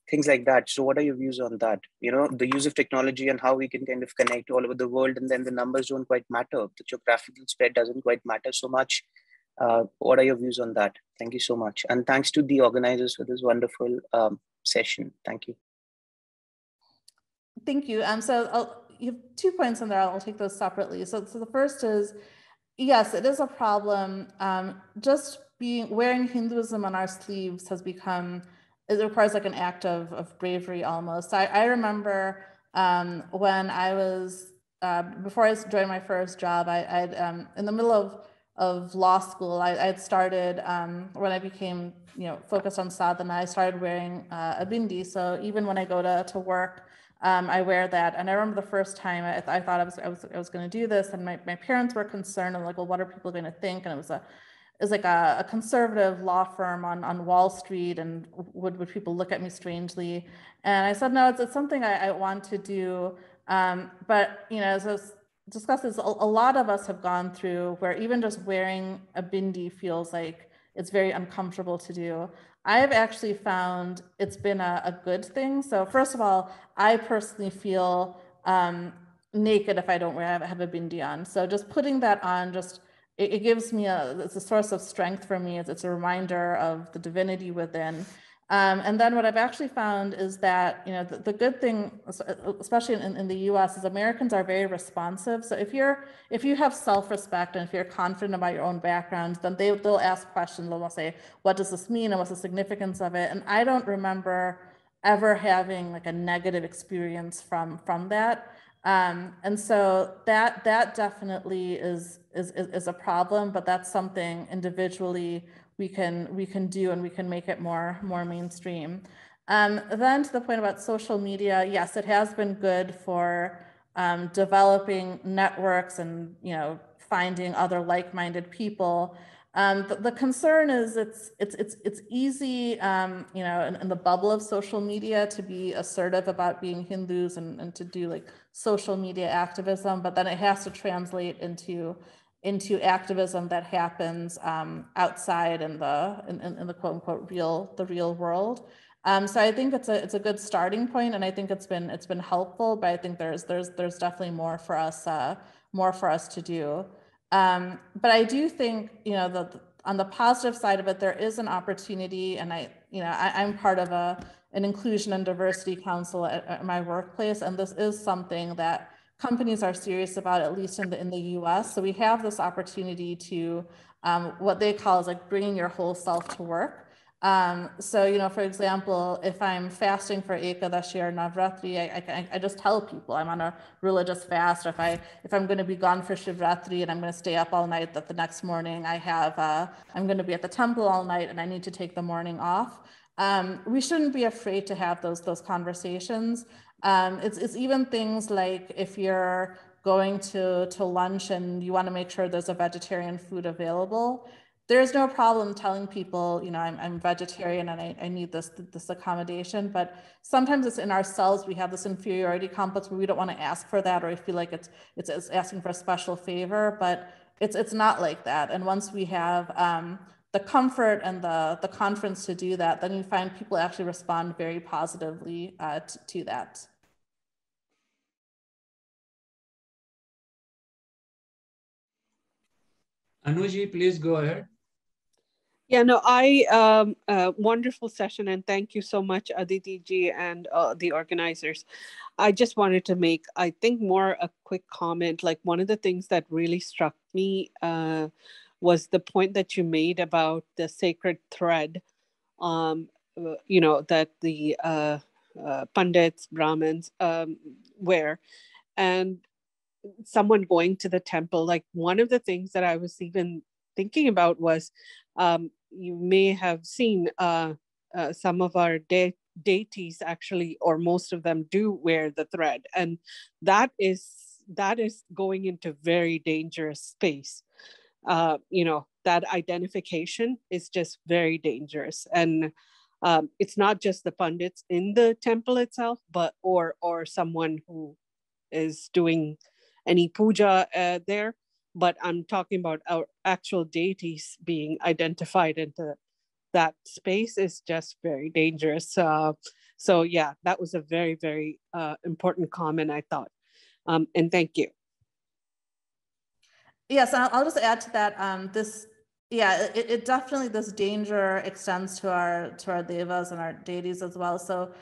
things like that. So what are your views on that? The use of technology and how we can kind of connect all over the world, and then the numbers don't quite matter. The geographical spread doesn't quite matter so much. What are your views on that? Thank you so much. And thanks to the organizers for this wonderful session. Thank you. Thank you. So you have 2 points in there. I'll take those separately. So the first is, yes, it is a problem. Just wearing Hinduism on our sleeves has become, it requires like an act of bravery almost. I remember when I was, before I joined my first job, I'd in the middle of law school, I had started, when I became focused on sadhana, I started wearing a bindi. So even when I go to work, I wear that. And I remember the first time I thought I was going to do this, and my parents were concerned and like, well, what are people going to think? And it was like a conservative law firm on Wall Street, and would people look at me strangely? And I said, no, it's something I want to do But, you know, as I was discussing, a lot of us have gone through where even just wearing a bindi feels like it's very uncomfortable to do. I have actually found it's been a good thing. So first of all, I personally feel naked if I don't have a bindi on. So just putting that on, it gives me it's a source of strength for me. It's a reminder of the divinity within. And then what I've actually found is that, you know, the good thing, especially in the US, is Americans are very responsive. So if you have self-respect and if you're confident about your own background, then they'll ask questions. They'll say, what does this mean and what's the significance of it? And I don't remember ever having like a negative experience from that. And so that definitely is a problem, but that's something individually we can do, and we can make it more mainstream. Then to the point about social media, yes, it has been good for developing networks and, you know, finding other like-minded people. The concern is it's easy, you know, in the bubble of social media to be assertive about being Hindus and to do like social media activism, but then it has to translate into activism that happens outside in the quote unquote real world. So I think it's a good starting point, and I think it's been helpful. But I think there's definitely more for us to do. But I do think, you know, on the positive side of it, there is an opportunity, and I'm part of an inclusion and diversity council at my workplace, and this is something that companies are serious about, at least in the US. So we have this opportunity to what they call is like bringing your whole self to work. So, you know, for example, if I'm fasting for Ekadashi or Navratri, I just tell people I'm on a religious fast. If I'm going to be gone for Shivratri and I'm going to stay up all night, that the next morning I'm going to be at the temple all night and I need to take the morning off. We shouldn't be afraid to have those conversations. It's even things like if you're going to lunch and you want to make sure there's a vegetarian food available, there's no problem telling people, you know, I'm vegetarian and I need this accommodation. But sometimes it's in ourselves, we have this inferiority complex where we don't want to ask for that, or we feel like it's asking for a special favor, but it's not like that. And once we have the comfort and the confidence to do that, then you find people actually respond very positively to that. Anuji, please go ahead. Yeah, no, wonderful session, and thank you so much, Aditi ji and the organizers. I just wanted to make, I think, more a quick comment. Like, one of the things that really struck me was the point that you made about the sacred thread, you know, that the Pandits, Brahmins wear, and someone going to the temple. Like, one of the things that I was even thinking about was, you may have seen some of our deities actually, or most of them do wear the thread, and that is going into very dangerous space. You know, that identification is just very dangerous, and it's not just the Pandits in the temple itself, but or someone who is doing any puja there, but I'm talking about our actual deities being identified into that space is just very dangerous. So yeah, that was a very, very important comment, I thought. And thank you. Yes, I'll just add to that. It definitely, this danger extends to our devas and our deities as well. So,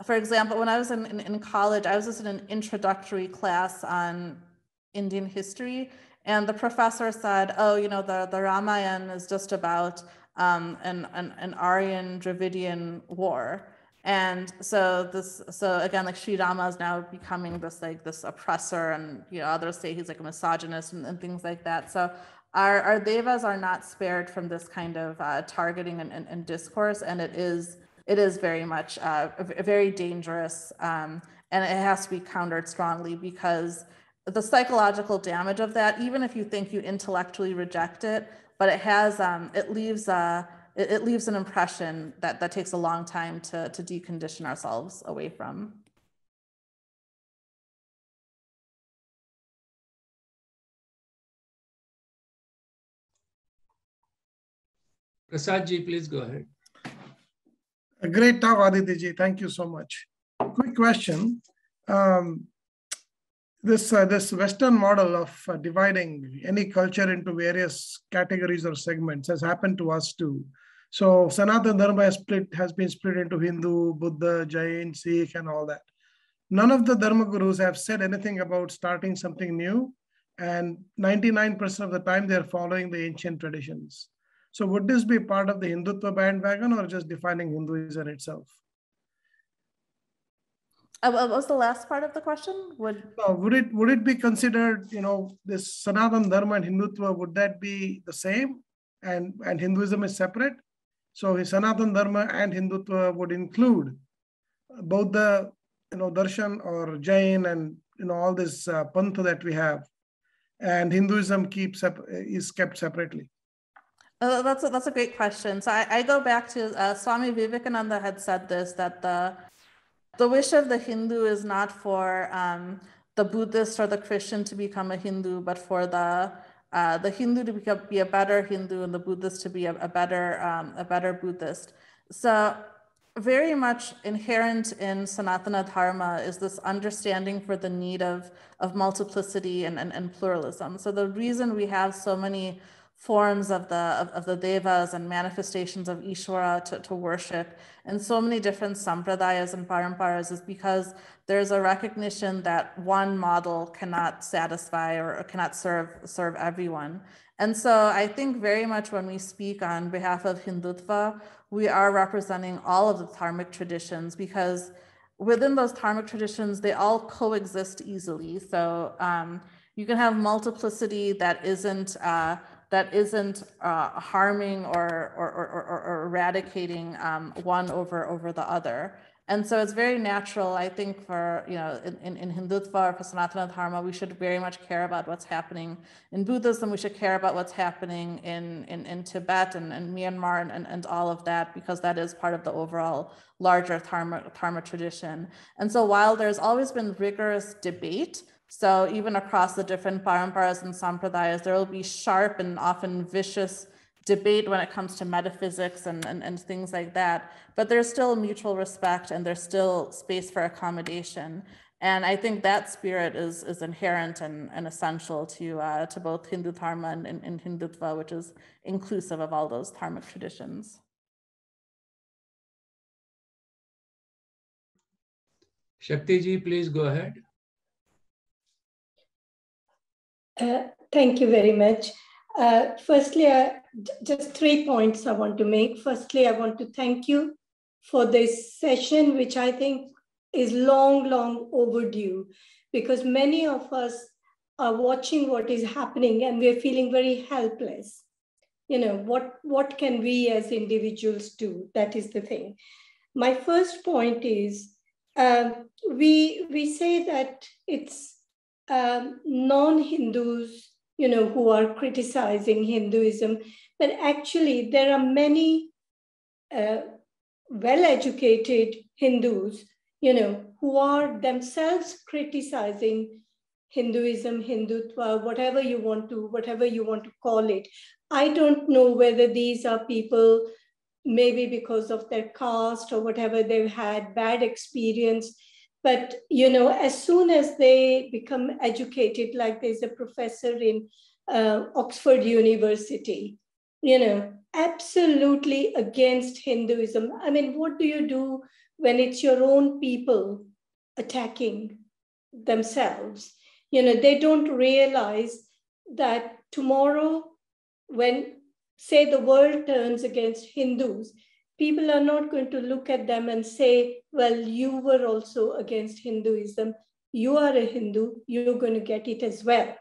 for example, when I was in college, I was just in an introductory class on Indian history, and the professor said, "Oh, you know, the Ramayana is just about an Aryan Dravidian war." And so again, like Sri Rama is now becoming this oppressor, and, you know, others say he's like a misogynist and things like that. So our devas are not spared from this kind of targeting and discourse, and it is very much very dangerous, and it has to be countered strongly, because the psychological damage of that, even if you think you intellectually reject it, but it leaves an impression that takes a long time to decondition ourselves away from. Prasad ji, please go ahead. A great talk, Aditi ji. Thank you so much. Quick question. This Western model of dividing any culture into various categories or segments has happened to us too. So Sanatana Dharma has been split into Hindu, Buddha, Jain, Sikh, and all that. None of the Dharma gurus have said anything about starting something new, and 99% of the time they're following the ancient traditions. So would this be part of the Hindutva bandwagon or just defining Hinduism itself? What was the last part of the question? Would it be considered, this Sanatana Dharma and Hindutva, would that be the same and Hinduism is separate? So Sanatana Dharma and Hindutva would include both the darshan or Jain and all this pantha that we have, and Hinduism is kept separately. That's a great question. So I go back to Swami Vivekananda had said this, that the wish of the Hindu is not for the Buddhist or the Christian to become a Hindu, but for the Hindu to be a better Hindu and the Buddhist to be a better Buddhist. So very much inherent in Sanatana Dharma is this understanding for the need of multiplicity and pluralism. So the reason we have so many forms of the devas and manifestations of Ishvara to worship and so many different sampradayas and paramparas is because there's a recognition that one model cannot satisfy or cannot serve everyone. And so I think very much when we speak on behalf of Hindutva, we are representing all of the dharmic traditions, because within those dharmic traditions, they all coexist easily. So you can have multiplicity that isn't harming or eradicating one over the other. And so it's very natural, I think, for, in Hindutva or for Sanatana Dharma, we should very much care about what's happening in Buddhism. We should care about what's happening in Tibet and Myanmar and all of that, because that is part of the overall larger Dharma tradition. And so while there's always been rigorous debate, so even across the different paramparas and sampradayas, there will be sharp and often vicious debate when it comes to metaphysics and things like that. But there's still mutual respect and there's still space for accommodation. And I think that spirit is inherent and essential to both Hindu Dharma and Hindutva, which is inclusive of all those dharmic traditions. Shakti ji, please go ahead. Thank you very much. Firstly, just 3 points I want to make. Firstly, I want to thank you for this session, which I think is long overdue, because many of us are watching what is happening and we're feeling very helpless. What can we as individuals do? That is the thing. My first point is we say that it's non-Hindus who are criticizing Hinduism, but actually there are many well-educated Hindus, who are themselves criticizing Hinduism, Hindutva, whatever you want to call it. I don't know whether these are people, maybe because of their caste or whatever, they've had bad experience. But, as soon as they become educated, like there's a professor in Oxford University, absolutely against Hinduism. I mean, what do you do when it's your own people attacking themselves? They don't realize that tomorrow, when, say, the world turns against Hindus, people are not going to look at them and say, well, you were also against Hinduism. You are a Hindu, you're going to get it as well.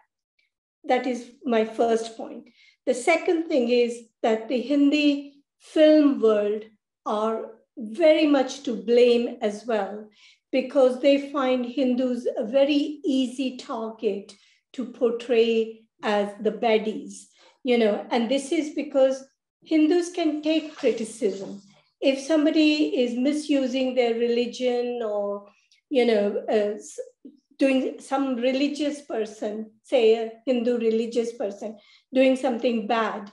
That is my first point. The second thing is that the Hindi film world are very much to blame as well, because they find Hindus a very easy target to portray as the baddies, and this is because Hindus can take criticism. If somebody is misusing their religion or, doing some religious person, say a Hindu religious person, doing something bad,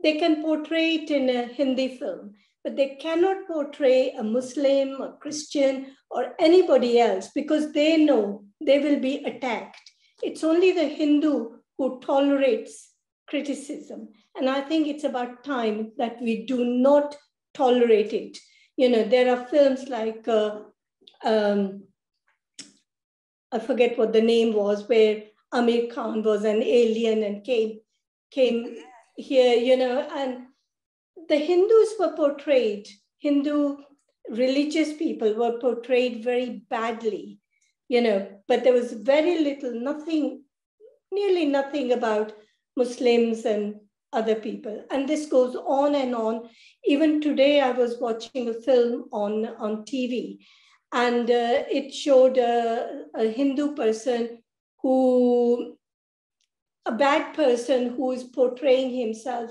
They can portray it in a Hindi film, but they cannot portray a Muslim, a Christian, or anybody else because they know they will be attacked. It's only the Hindu who tolerates criticism. And I think it's about time that we do not tolerate it. There are films like, I forget what the name was, where Amir Khan was an alien and came here, and the Hindus were portrayed, Hindu religious people were portrayed very badly, but there was very little, nearly nothing about Muslims and other people. And this goes on and on. Even today, I was watching a film on TV, and it showed a Hindu person a bad person who is portraying himself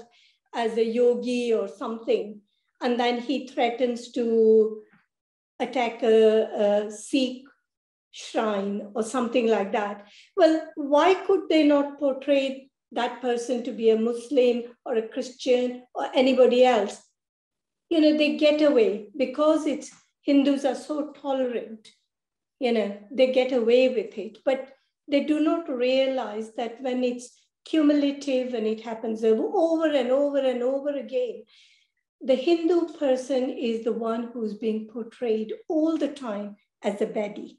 as a yogi or something. And then he threatens to attack a Sikh shrine or something like that. Well, why could they not portray that person to be a Muslim or a Christian or anybody else? They get away because Hindus are so tolerant. They get away with it. But they do not realize that when it's cumulative and it happens over and over and over again, the Hindu person is the one who's being portrayed all the time as a baddie.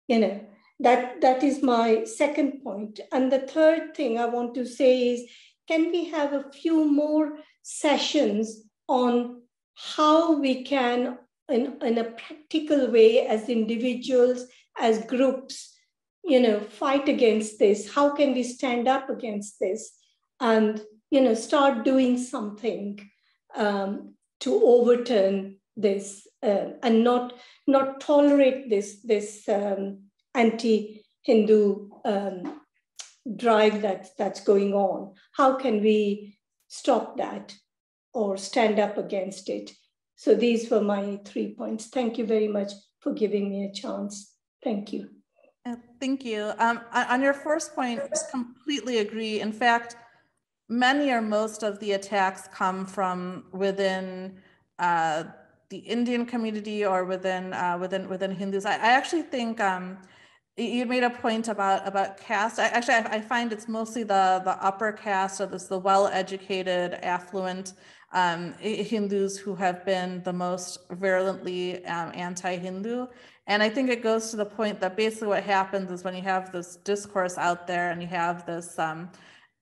That is my second point. And the third thing I want to say is, can we have a few more sessions on how we can, in a practical way, as individuals, as groups, fight against this? How can we stand up against this and, start doing something to overturn this and not tolerate this anti-Hindu drive that's going on? How can we stop that or stand up against it? So these were my 3 points. Thank you very much for giving me a chance. Thank you. Thank you. On your first point, I completely agree. In fact, many or most of the attacks come from within the Indian community or within Hindus. I actually think you made a point about caste. I find it's mostly the upper caste, or the well-educated, affluent Hindus who have been the most virulently anti-Hindu. And I think it goes to the point that basically what happens is when you have this discourse out there and you have this,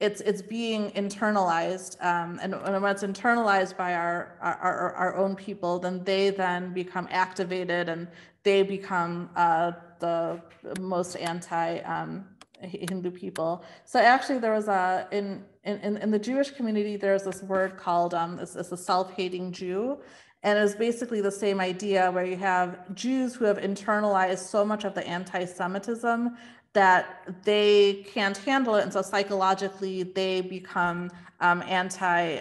it's being internalized, and when it's internalized by our own people, then they then become activated and they become the most anti-Hindu people. So actually, there was in the Jewish community, there's this word called it's a self-hating Jew. And it was basically the same idea where you have Jews who have internalized so much of the anti-Semitism that they can't handle it. And so psychologically, they become anti-Jewish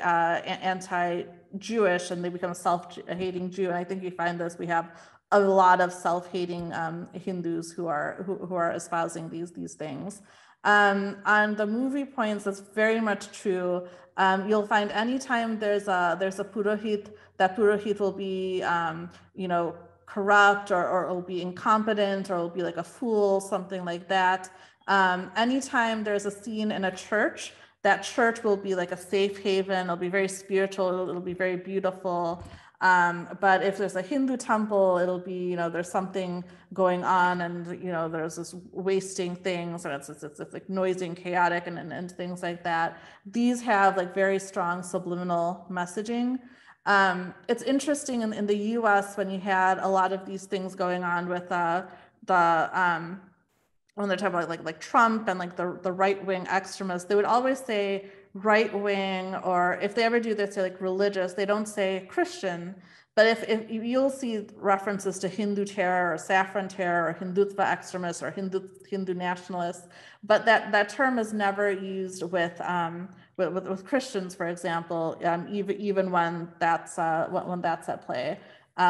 and they become a self-hating Jew. And I think you find this, we have a lot of self-hating Hindus who are espousing these things. On the movie points, that's very much true. You'll find anytime there's a Purohit, that Purohit will be, corrupt or it'll be incompetent or it'll be like a fool, something like that. Anytime there's a scene in a church, that church will be like a safe haven. It'll be very spiritual. It'll be very beautiful. But if there's a Hindu temple, it'll be, there's something going on and, there's this wasting things, or it's like noisy and chaotic and things like that. These have like very strong subliminal messaging. It's interesting in the US when you had a lot of these things going on with when they're talking about like Trump and like the right-wing extremists, they would always say right-wing, or if they ever do this, they're like religious, they don't say Christian. But if you'll see references to Hindu terror or saffron terror or Hindutva extremists or Hindu nationalists, but that term is never used with Christians, for example, even when that's at play.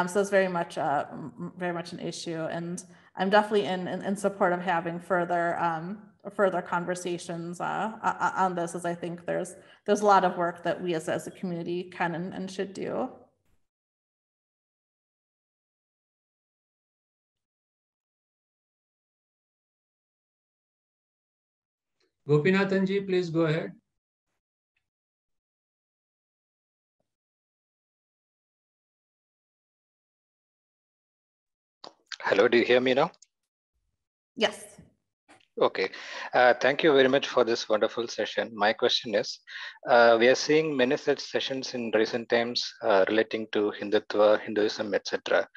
So it's very much an issue, and I'm definitely in support of having further further conversations on this, as I think there's a lot of work that we as a community can and should do. Gopinathanji, please go ahead. Hello, do you hear me now? Yes. Okay. Thank you very much for this wonderful session. My question is, we are seeing many such sessions in recent times relating to Hindutva, Hinduism, etc.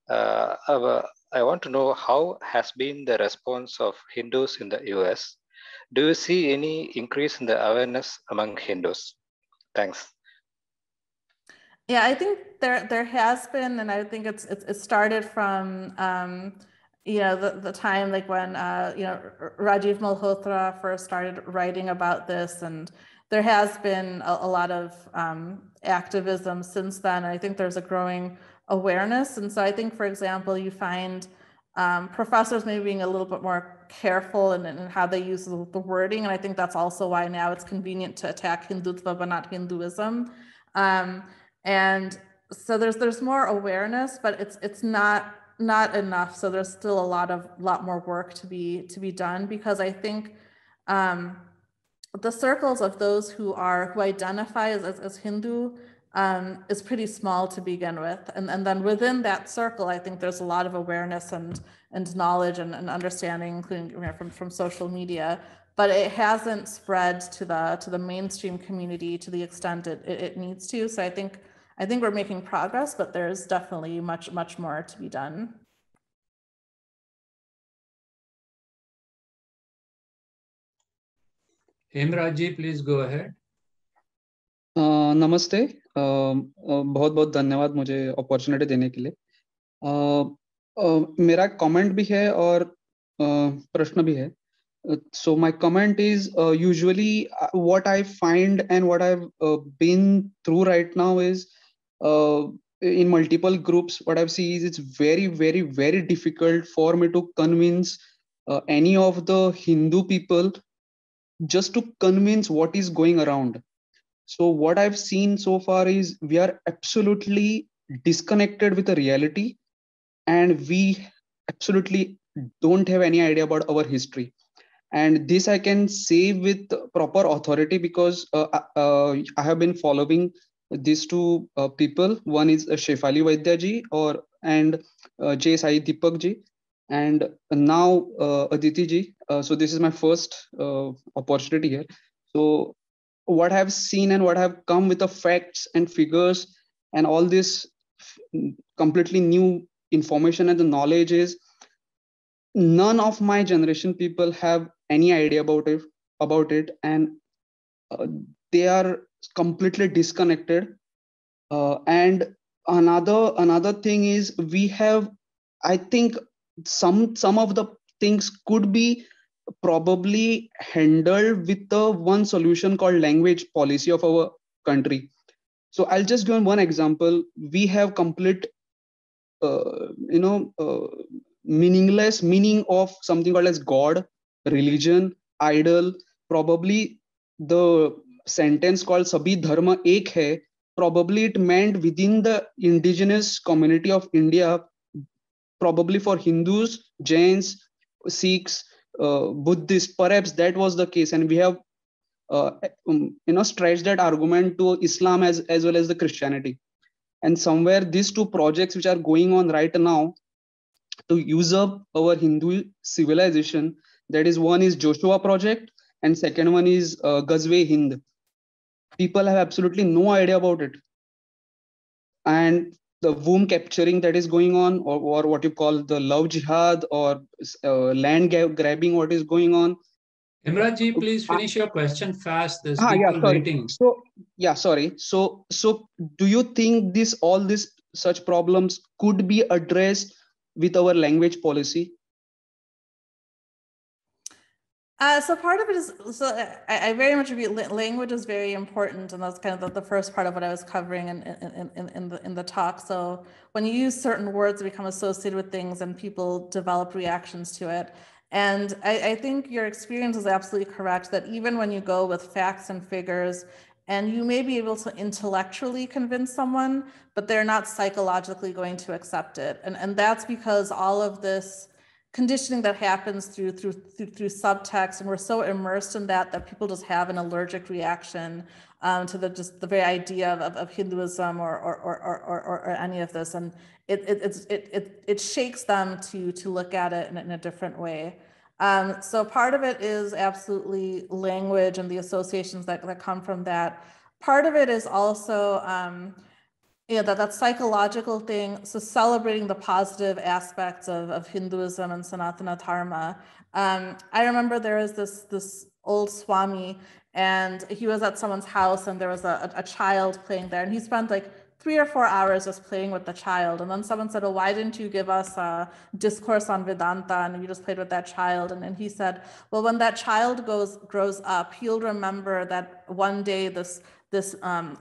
I want to know how has been the response of Hindus in the US. Do you see any increase in the awareness among Hindus? Thanks. Yeah, I think there has been, and I think it started from the time like when Rajiv Malhotra first started writing about this, and there has been a lot of activism since then. I think there's a growing awareness, and so I think, for example, you find professors maybe being a little bit more careful in how they use the wording, and I think that's also why now it's convenient to attack Hindutva but not Hinduism. And so there's more awareness, but it's not enough. So there's still a lot more work to be done, because I think the circles of those who identify as Hindu is pretty small to begin with, and then within that circle, I think there's a lot of awareness and knowledge and understanding, including from social media. But it hasn't spread to the mainstream community to the extent it needs to. So I think we're making progress, but there's definitely much more to be done. Hemrajji, please go ahead. नमस्ते, बहुत बहुत धन्यवाद मुझे opportunity देने के लिए. मेरा comment भी है और प्रश्न भी है. So my comment is usually what I find and what I've been through right now is in multiple groups, what I've seen is it's very, very, very difficult for me to convince any of the Hindu people just to convince what is going around. So what I've seen so far is we are absolutely disconnected with the reality, and we absolutely don't have any idea about our history. And this I can say with proper authority, because I have been following these two people. One is Shefali Vaidya ji and J. Sai Deepak ji, and now Aditi ji. So this is my first opportunity here. So what I've seen and what have come with the facts and figures and all this completely new information and the knowledge is, none of my generation people have any idea about it, and they are completely disconnected. And another thing is, we have, I think some of the things could be probably handled with the one solution called language policy of our country. So I'll just give one example. We have complete meaningless meaning of something called as God, religion, idol. Probably the sentence called Sabhi Dharma Ek Hai, probably it meant within the indigenous community of India, probably for Hindus, Jains, Sikhs, Buddhists, perhaps that was the case. And we have stretched that argument to Islam as well as the Christianity. And somewhere these two projects which are going on right now to use up our Hindu civilization, that is, one is Joshua project and second one is Gazwe Hind. People have absolutely no idea about it. And the womb capturing that is going on, or what you call the love jihad or land grabbing, what is going on. Imraji, please finish your question fast. There's people waiting. So do you think all these such problems could be addressed with our language policy? So part of it is, I very much agree, language is very important, and that's kind of the first part of what I was covering in the talk. So when you use certain words that become associated with things and people develop reactions to it, And I think your experience is absolutely correct that even when you go with facts and figures, and you may be able to intellectually convince someone, but they're not psychologically going to accept it. And that's because all of this conditioning that happens through subtext, and we're so immersed in that people just have an allergic reaction to the very idea of Hinduism or any of this, and it shakes them to look at it in a different way. So part of it is absolutely language and the associations that come from that. Part of it is also that psychological thing. So celebrating the positive aspects of Hinduism and Sanatana Dharma. I remember there was this old Swami, and he was at someone's house, and there was a child playing there, and he spent like 3 or 4 hours just playing with the child. And then someone said, "Oh, why didn't you give us a discourse on Vedanta?" And you just played with that child. And he said, "Well, when that child grows up, he'll remember that one day this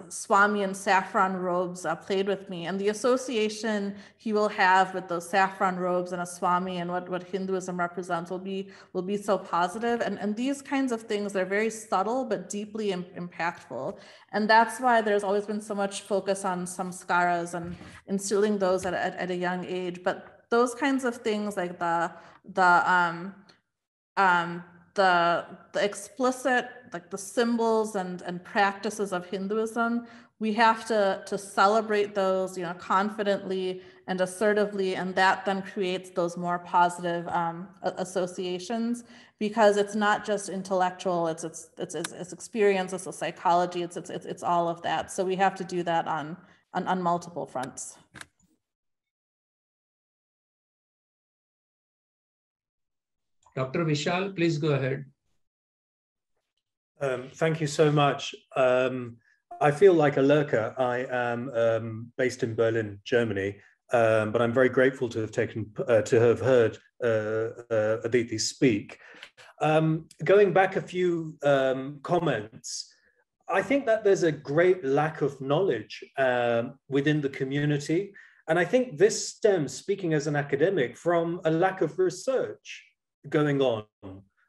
Swami in saffron robes played with me, and the association he will have with those saffron robes and a Swami and what Hinduism represents will be so positive." And these kinds of things are very subtle but deeply impactful, and that's why there's always been so much focus on samskaras and instilling those at a young age. But those kinds of things, like the explicit, like the symbols and practices of Hinduism, we have to celebrate those, confidently and assertively, and that then creates those more positive associations, because it's not just intellectual, it's experience, it's a psychology, it's all of that. So we have to do that on multiple fronts. Dr. Vishal, please go ahead. Thank you so much. I feel like a lurker. I am based in Berlin, Germany, but I'm very grateful to have heard Aditi speak. Going back a few comments, I think that there's a great lack of knowledge within the community. And I think this stems, speaking as an academic, from a lack of research going on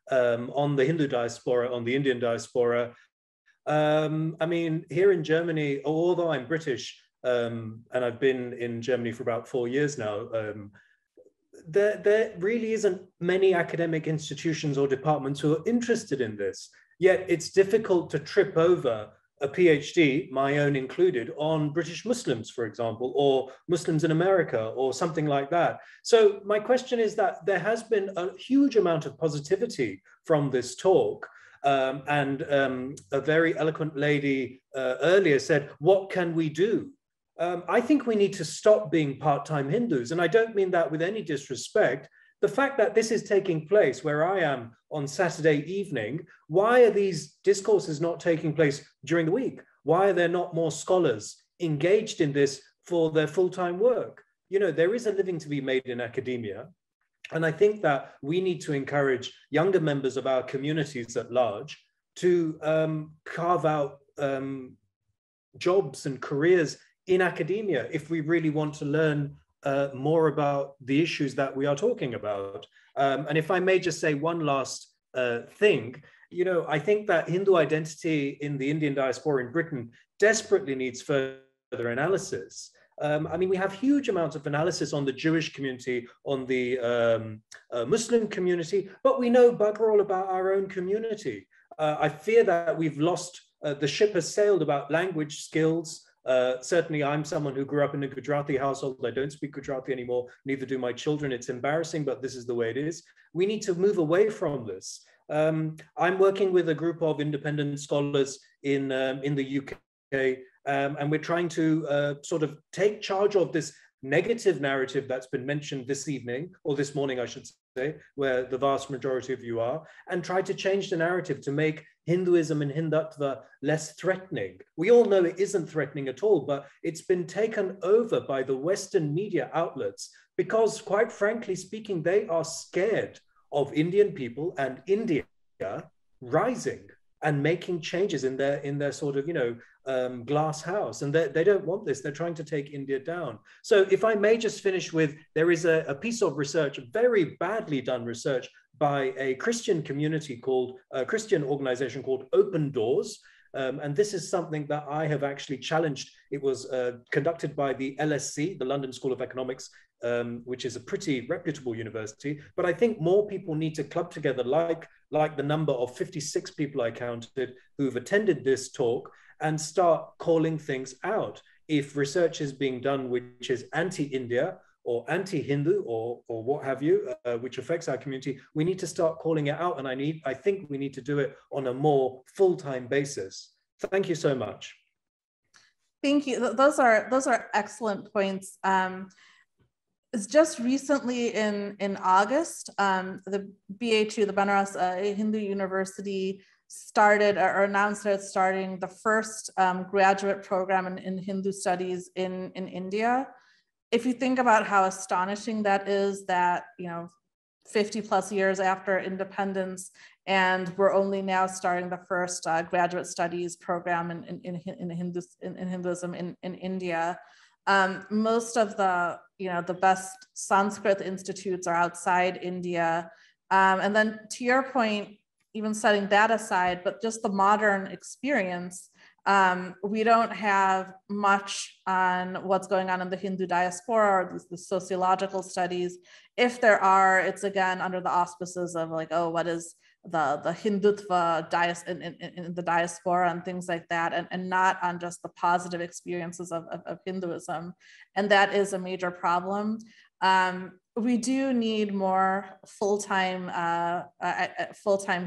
the Hindu diaspora, on the Indian diaspora. I mean, here in Germany, although I'm British and I've been in Germany for about 4 years now, there really isn't many academic institutions or departments who are interested in this. Yet it's difficult to trip over a PhD, my own included, on British Muslims, for example, or Muslims in America, or something like that. So my question is that there has been a huge amount of positivity from this talk. And a very eloquent lady earlier said, "What can we do?" I think we need to stop being part-time Hindus. And I don't mean that with any disrespect. The fact that this is taking place where I am on Saturday evening, why are these discourses not taking place during the week? Why are there not more scholars engaged in this for their full-time work? There is a living to be made in academia. And I think that we need to encourage younger members of our communities at large to carve out jobs and careers in academia if we really want to learn more about the issues that we are talking about. And if I may just say one last thing, I think that Hindu identity in the Indian diaspora in Britain desperately needs further analysis. I mean, we have huge amounts of analysis on the Jewish community, on the Muslim community, but we know bugger all about our own community. I fear that we've lost, the ship has sailed about language skills. Certainly, I'm someone who grew up in a Gujarati household. I don't speak Gujarati anymore, neither do my children. It's embarrassing, but this is the way it is. We need to move away from this. I'm working with a group of independent scholars in the UK, and we're trying to sort of take charge of this negative narrative that's been mentioned this evening, or this morning, I should say, where the vast majority of you are, and try to change the narrative to make Hinduism and Hindutva less threatening. We all know it isn't threatening at all, but it's been taken over by the Western media outlets because, quite frankly speaking, they are scared of Indian people and India rising. and making changes in their sort of, glass house. And they don't want this. They're trying to take India down. So if I may just finish with, there is a piece of research, very badly done research by a Christian community called, a Christian organization called Open Doors. And this is something that I have actually challenged. It was conducted by the LSE, the London School of Economics, which is a pretty reputable university. But I think more people need to club together, like the number of 56 people I counted who've attended this talk, and start calling things out. If research is being done which is anti-India or anti-Hindu or what have you, which affects our community, we need to start calling it out. And I think we need to do it on a more full-time basis. Thank you so much. Thank you. Those are excellent points. It's just recently in August, the BA2, the Banaras Hindu University, started or announced that it's starting the first graduate program in Hindu studies in India. If you think about how astonishing that is, that 50 plus years after independence, and we're only now starting the first graduate studies program in Hinduism in India. Most of the best Sanskrit institutes are outside India. And then to your point, even setting that aside, but just the modern experience, we don't have much on what's going on in the Hindu diaspora or the sociological studies. If there are, it's again under the auspices of like, oh, what is the Hindutva in the diaspora and things like that, and not on just the positive experiences of Hinduism. And that is a major problem. We do need more full-time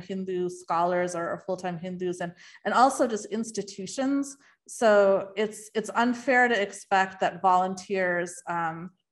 Hindu scholars or full-time Hindus, and also just institutions. So it's unfair to expect that volunteers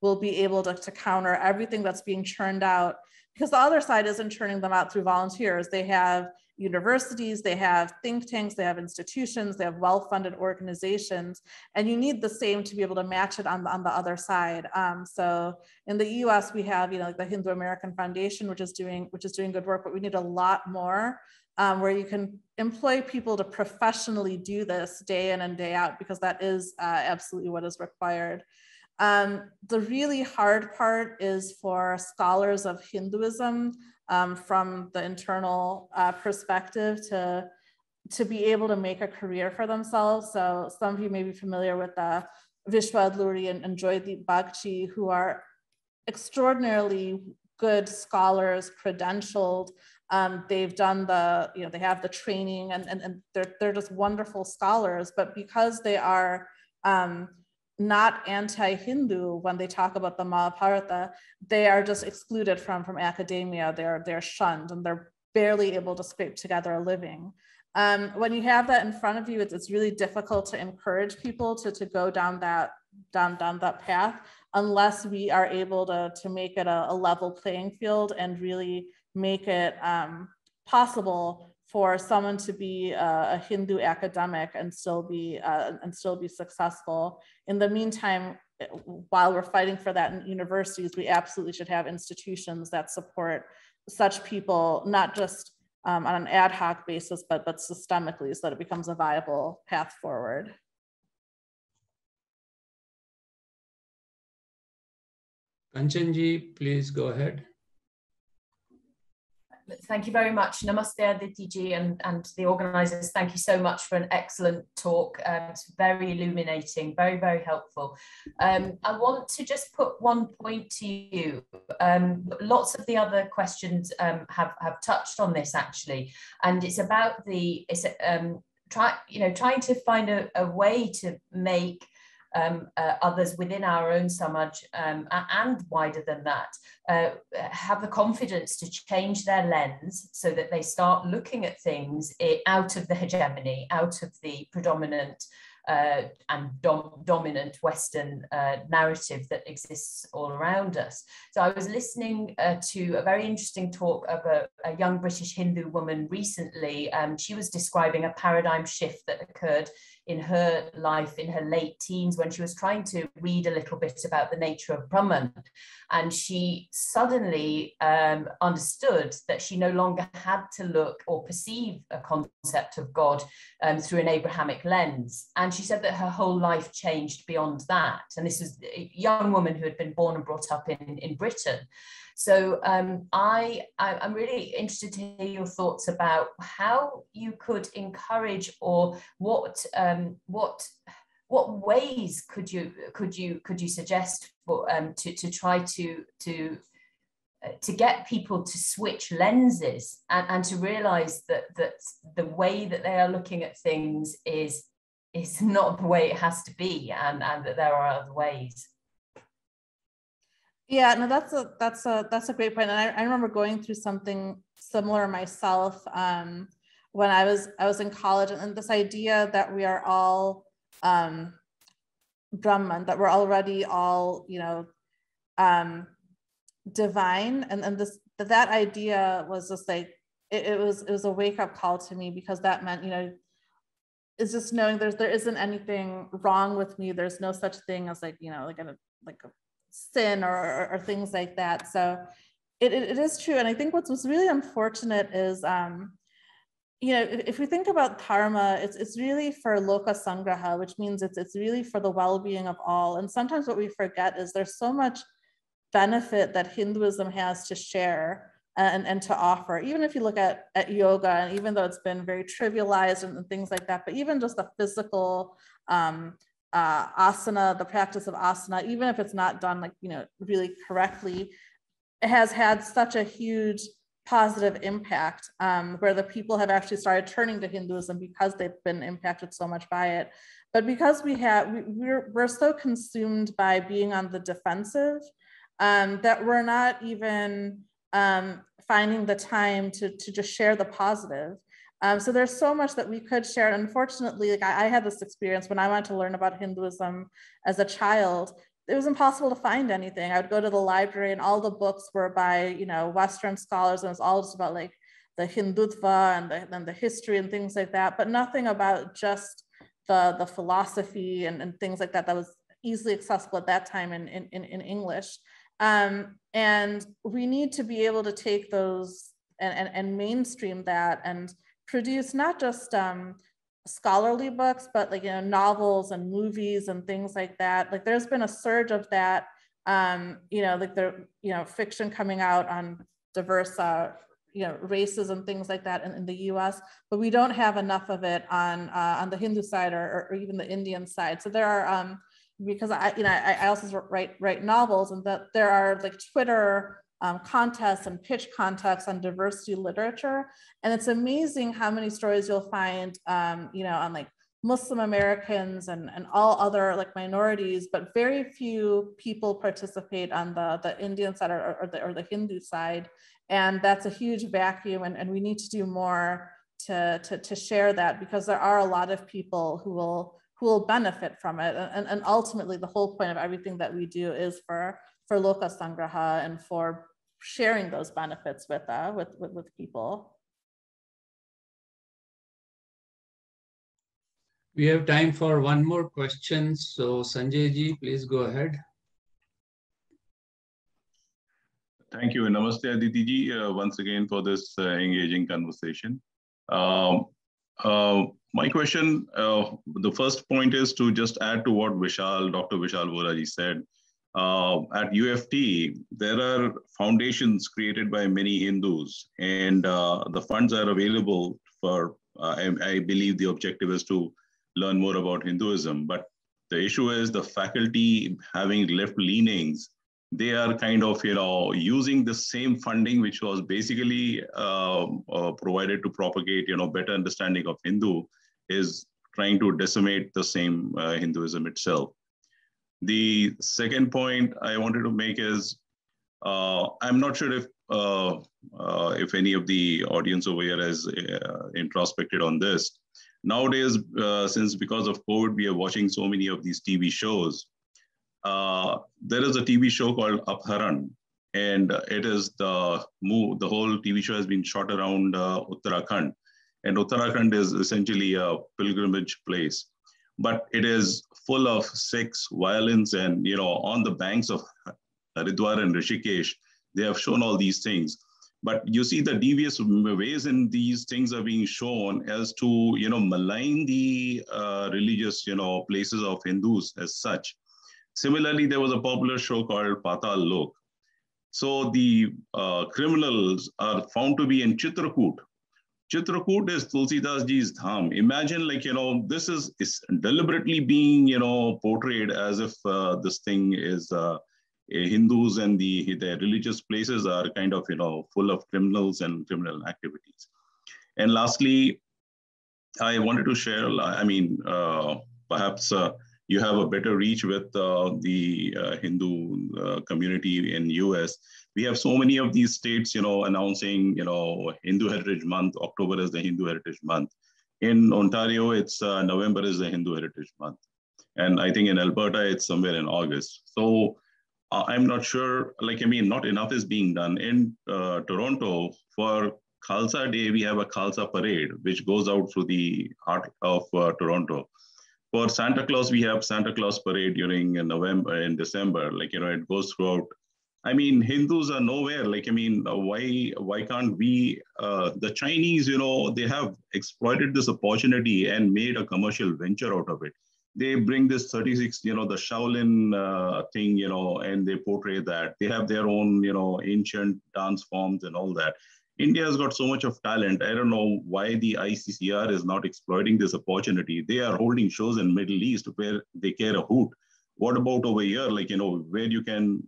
will be able to counter everything that's being churned out, because the other side isn't churning them out through volunteers. They have universities, they have think tanks, they have institutions, they have well-funded organizations, and you need the same to be able to match it on the other side. So in the US, we have like the Hindu American Foundation, which is doing good work, but we need a lot more where you can employ people to professionally do this day in and day out, because that is absolutely what is required. The really hard part is for scholars of Hinduism from the internal perspective to be able to make a career for themselves. So some of you may be familiar with Vishwa Adluri and Joydeep Bagchi, who are extraordinarily good scholars, credentialed. They've done they have the training, and they're just wonderful scholars, but because they are not anti-Hindu, when they talk about the Mahabharata, they are just excluded from academia. They're shunned, and they're barely able to scrape together a living. When you have that in front of you, it's really difficult to encourage people to go down that path, unless we are able to make it a level playing field and really make it possible for someone to be a Hindu academic and still be successful. In the meantime, while we're fighting for that in universities, we absolutely should have institutions that support such people, not just on an ad hoc basis, but systemically, so that it becomes a viable path forward. Kanchanji, please go ahead. Thank you very much. Namaste, Aditi ji, and the organizers. Thank you so much for an excellent talk. It's very illuminating, very, very helpful. I want to just put one point to you. Lots of the other questions have touched on this actually, and it's about trying to find a way to make others within our own Samaj and wider than that have the confidence to change their lens so that they start looking at things out of the hegemony, out of the predominant and dominant Western narrative that exists all around us. So I was listening to a very interesting talk of a young British Hindu woman recently. She was describing a paradigm shift that occurred in her life in her late teens when she was trying to read a little bit about the nature of Brahman. And she suddenly understood that she no longer had to look or perceive a concept of God through an Abrahamic lens. And she said that her whole life changed beyond that. And this was a young woman who had been born and brought up in Britain. So I'm really interested to hear your thoughts about how you could encourage, or what ways could you suggest for to try to get people to switch lenses and to realize that the way that they are looking at things is not the way it has to be, and that there are other ways. Yeah, no, that's a great point. And I remember going through something similar myself when I was in college, and this idea that we are all Brahman, that we're already all, you know, divine, and that idea was just like it was a wake-up call to me, because that meant, you know, it's just knowing there isn't anything wrong with me. There's no such thing as like, you know, like a sin or things like that. So it is true. And I think what's really unfortunate is, you know, if we think about dharma, it's really for loka sangraha, which means it's really for the well-being of all. And sometimes what we forget is there's so much benefit that Hinduism has to share and to offer. Even if you look at yoga, and even though it's been very trivialized and things like that, but even just the physical asana, the practice of asana, even if it's not done like, you know, really correctly, it has had such a huge positive impact, where the people have actually started turning to Hinduism because they've been impacted so much by it. But because we're so consumed by being on the defensive, that we're not even finding the time to just share the positive. So there's so much that we could share. And unfortunately, like I had this experience when I wanted to learn about Hinduism as a child. It was impossible to find anything. I would go to the library and all the books were by, you know, Western scholars, and it's all just about like the Hindutva and the history and things like that, but nothing about just the philosophy and things like that was easily accessible at that time in English. And we need to be able to take those and mainstream that and produce not just scholarly books, but like, you know, novels and movies and things like that. Like there's been a surge of that, you know, like fiction coming out on diverse, you know, races and things like that in the US, but we don't have enough of it on the Hindu side or even the Indian side. So there are, because I also write novels, and that there are like Twitter contests and pitch contests on diversity literature. And it's amazing how many stories you'll find, you know, on like Muslim Americans and all other like minorities, but very few people participate on the Indian side or the Hindu side. And that's a huge vacuum, and we need to do more to share that, because there are a lot of people who will benefit from it. And ultimately the whole point of everything that we do is for loka sangraha and for sharing those benefits with people. We have time for one more question. So Sanjay ji, please go ahead. Thank you. Namaste Aditi ji, once again for this engaging conversation. My question, the first point is to just add to what Dr. Vishal Vora ji said. At UFT, there are foundations created by many Hindus, and the funds are available for, I believe the objective is to learn more about Hinduism. But the issue is the faculty having left leanings, they are kind of, you know, using the same funding, which was basically provided to propagate, you know, better understanding of Hindu, is trying to decimate the same Hinduism itself. The second point I wanted to make is, I'm not sure if any of the audience over here has introspected on this. Nowadays, since because of COVID, we are watching so many of these TV shows. There is a TV show called Apharan, and it is the whole TV show has been shot around Uttarakhand, and Uttarakhand is essentially a pilgrimage place. but it is full of sex, violence, and, on the banks of Haridwar and Rishikesh, they have shown all these things. But you see the devious ways in these things are being shown as to, malign the religious, places of Hindus as such. Similarly, there was a popular show called Patal Lok. So the criminals are found to be in Chitrakoot. Chitrakoot is Tulsidas ji's dham. Imagine, this is deliberately being, portrayed as if this thing is Hindus and their religious places are kind of, full of criminals and criminal activities. And lastly, I wanted to share, perhaps you have a better reach with the Hindu community in US. We have so many of these states, announcing, Hindu Heritage Month. October is the Hindu Heritage Month. In Ontario, it's November is the Hindu Heritage Month. And I think in Alberta, it's somewhere in August. So I'm not sure, not enough is being done. In Toronto, for Khalsa Day, we have a Khalsa parade, which goes out through the heart of Toronto. For Santa Claus, we have Santa Claus parade during November and December. It goes throughout. Hindus are nowhere. Why can't we? The Chinese, they have exploited this opportunity and made a commercial venture out of it. They bring this 36, the Shaolin thing, and they portray that. They have their own, ancient dance forms and all that. India has got so much of talent. I don't know why the ICCR is not exploiting this opportunity. They are holding shows in Middle East where they care a hoot. What about over here, where you can,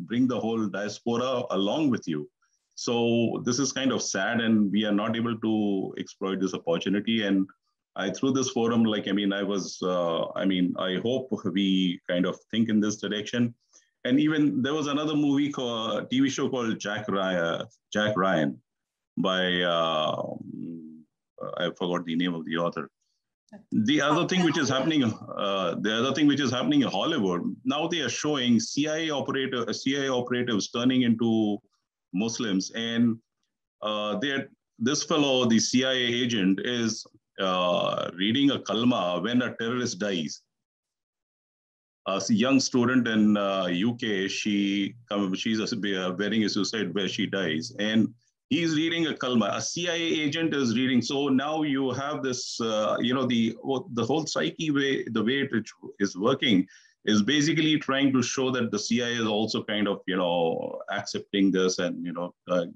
bring the whole diaspora along with you? So this is kind of sad, and we are not able to exploit this opportunity. And through this forum, I hope we kind of think in this direction. And even there was another movie called TV show called Jack Ryan by I forgot the name of the author. The other thing which is happening, in Hollywood now, they are showing CIA operatives turning into Muslims, and this fellow, the CIA agent, is reading a kalma when a terrorist dies. A young student in UK, she's wearing a suicide where she dies, and he's reading a kalma. A CIA agent is reading. So now you have this, the whole psyche way, the way it is working is basically trying to show that the CIA is also kind of, accepting this and,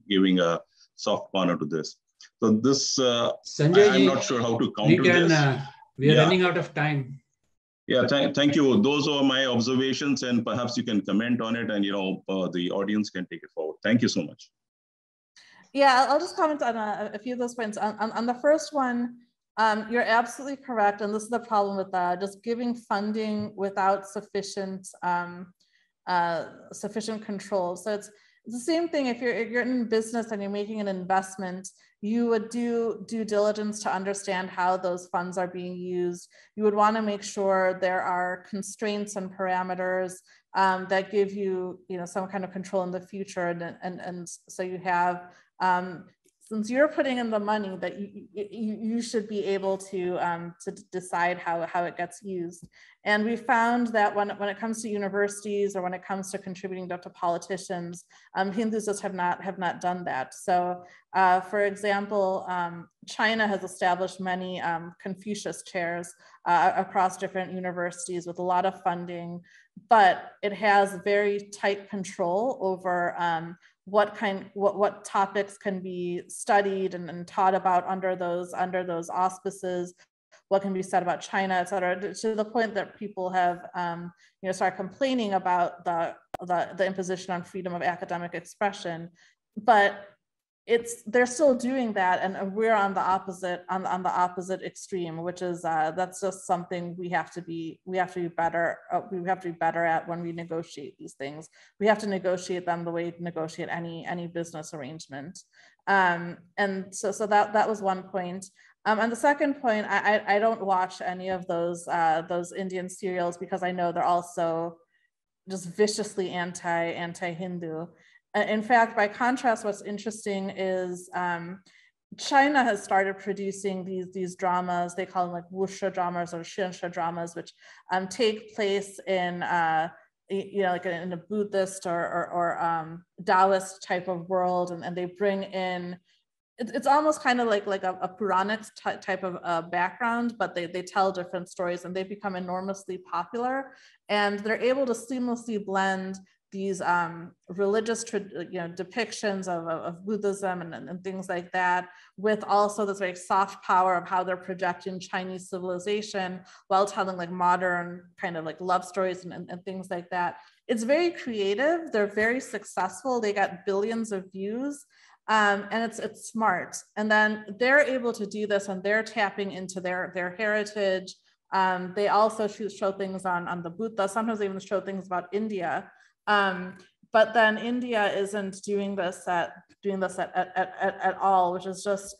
giving a soft corner to this. So this, Sanjay, I'm not sure how to counter this. We are running out of time. Yeah, thank you. Those are my observations, and perhaps you can comment on it, and the audience can take it forward. Thank you so much. Yeah, I'll just comment on a few of those points. On the first one, you're absolutely correct, and this is the problem with just giving funding without sufficient control. So it's the same thing. If you're in business and you're making an investment, you would do due diligence to understand how those funds are being used. You would want to make sure there are constraints and parameters that give you, some kind of control in the future, and so you have, since you're putting in the money, that you should be able to decide how it gets used. And we found that when it comes to universities or when it comes to contributing to politicians, Hindus just have not done that. So, for example, China has established many Confucius chairs across different universities with a lot of funding, but it has very tight control over what topics can be studied and taught about under those auspices, what can be said about China, et cetera, to the point that people have started complaining about the imposition on freedom of academic expression. But they're still doing that, and we're on the opposite extreme, which is that's just something we have to be better at when we negotiate these things. We have to negotiate them the way you negotiate any business arrangement. And so that was one point. And the second point, I don't watch any of those Indian serials because I know they're also just viciously anti-Hindu. In fact, by contrast, what's interesting is China has started producing these dramas. They call them like wuxia dramas or xianxia dramas, which take place in like in a Buddhist or Taoist type of world, and they bring in. It's almost kind of like a Puranic type of background, but they tell different stories, and they've become enormously popular. And they're able to seamlessly blend these religious depictions of Buddhism and things like that, with also this very soft power of how they're projecting Chinese civilization while telling like modern kind of like love stories and things like that. It's very creative. They're very successful. They got billions of views. And it's smart. And then they're able to do this, and they're tapping into their heritage. They also show things on the Buddha. Sometimes they even show things about India. But then India isn't doing this at all, which is just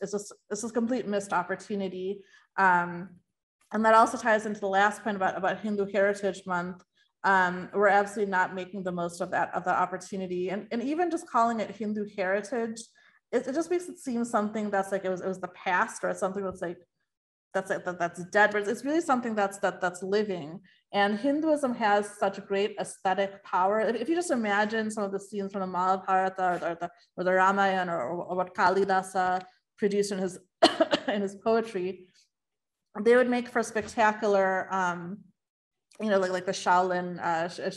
a complete missed opportunity. And that also ties into the last point about Hindu Heritage Month. We're absolutely not making the most of that opportunity, and even just calling it Hindu heritage, it just makes it seem something that's like it was the past, or something that's like that's dead. But it's really something that's living. And Hinduism has such great aesthetic power. If you just imagine some of the scenes from the Mahabharata or the Ramayana or what Kalidasa produced in his in his poetry, they would make for spectacular. Like the Shaolin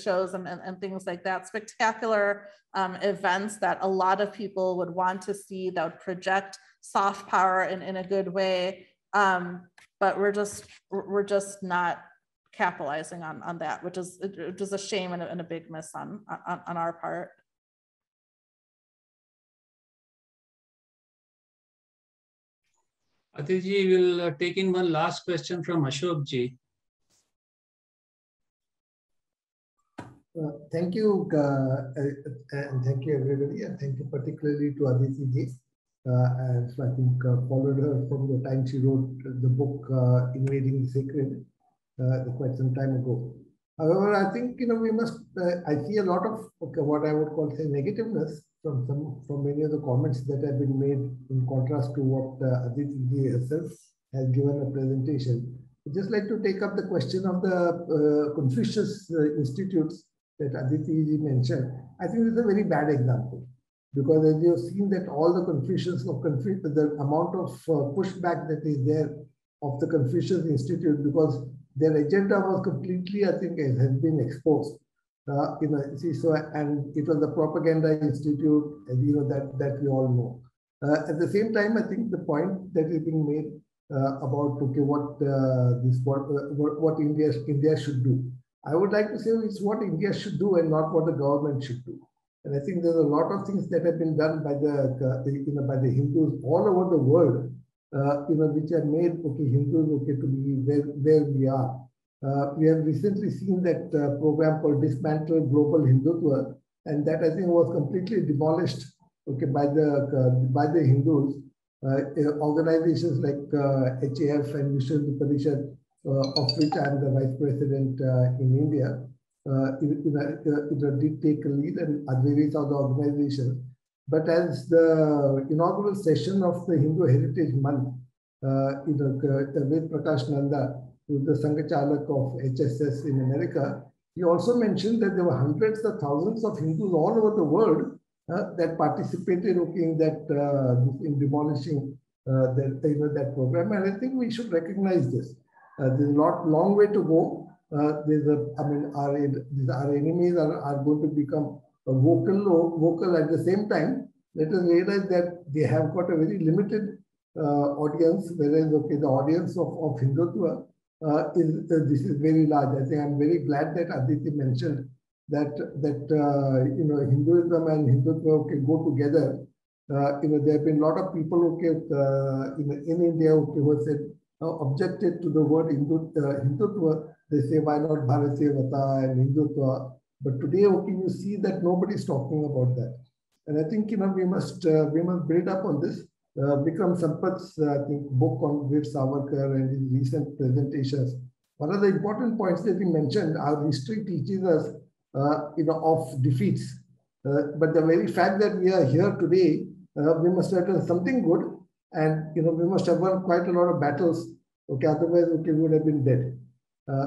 shows and things like that, spectacular events that a lot of people would want to see, that would project soft power in a good way. But we're just not capitalizing on that, which is a shame and a big miss on our part. Aditi, we'll take in one last question from Ashok ji. Thank you, and thank you everybody, and thank you particularly to Aditi ji. As I think followed her from the time she wrote the book Invading the Sacred quite some time ago. However, I think we must. I see a lot of what I would call negativeness from many of the comments that have been made, in contrast to what Aditi ji herself has given a presentation. I'd just like to take up the question of the Confucius institutes that Aditi ji mentioned. I think it's a very bad example, because as you've seen that all the the amount of pushback that is there of the Confucius Institute, because their agenda was completely, I think, has been exposed. And it was the propaganda institute, that we all know. At the same time, I think the point that is being made about what India should do. I would like to say it's what India should do and not what the government should do. And I think there's a lot of things that have been done by the Hindus all over the world, which have made Hindus to be where we are. We have recently seen that program called Dismantle Global Hindutva, and that I think was completely demolished by the Hindus. Organizations like HAF and Vishnu Parishad, of which I am the vice president in India, did take a lead, and various other organizations. But as the inaugural session of the Hindu Heritage Month, with Prakash Nanda, who is the Sangachalak of HSS in America, he also mentioned that there were hundreds of thousands of Hindus all over the world that participated in that in demolishing that program. And I think we should recognize this. There's a long way to go. Our enemies are going to become vocal at the same time. Let us realize that they have got a very limited audience, whereas the audience of Hindutva this is very large. I think I'm very glad that Aditi mentioned that Hinduism and Hindutva go together. There have been a lot of people in India who have said objected to the word Hindutva. They say, why not Bharatiya Vata and Hindutva? But today, you see that nobody's talking about that. And I think we must build up on this. Bikram Sampat's book on Veer Savarkar and his recent presentations. One of the important points that he mentioned, our history teaches us of defeats. But the very fact that we are here today, we must have done something good. And we must have won quite a lot of battles. Okay, otherwise, we would have been dead.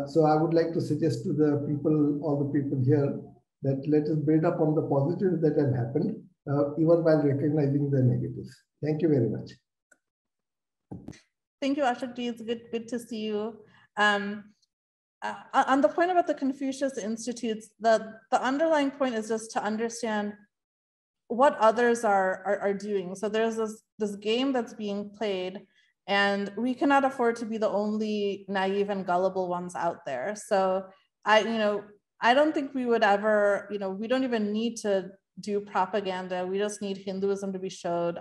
So I would like to suggest to the people, all the people here, that let us build up on the positives that have happened, even while recognizing the negatives. Thank you very much. Thank you, Ashokji. It's good to see you. On the point about the Confucius Institutes, the underlying point is just to understand what others are doing. So there's this game that's being played, and we cannot afford to be the only naive and gullible ones out there. So I don't think we would ever, we don't even need to do propaganda. We just need Hinduism to be showed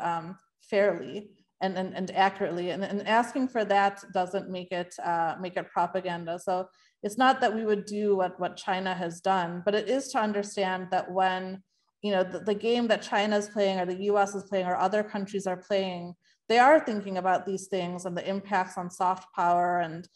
fairly and accurately. And asking for that doesn't make it propaganda. So it's not that we would do what China has done, but it is to understand that when the game that China is playing or the US is playing or other countries are playing, they are thinking about these things and the impacts on soft power and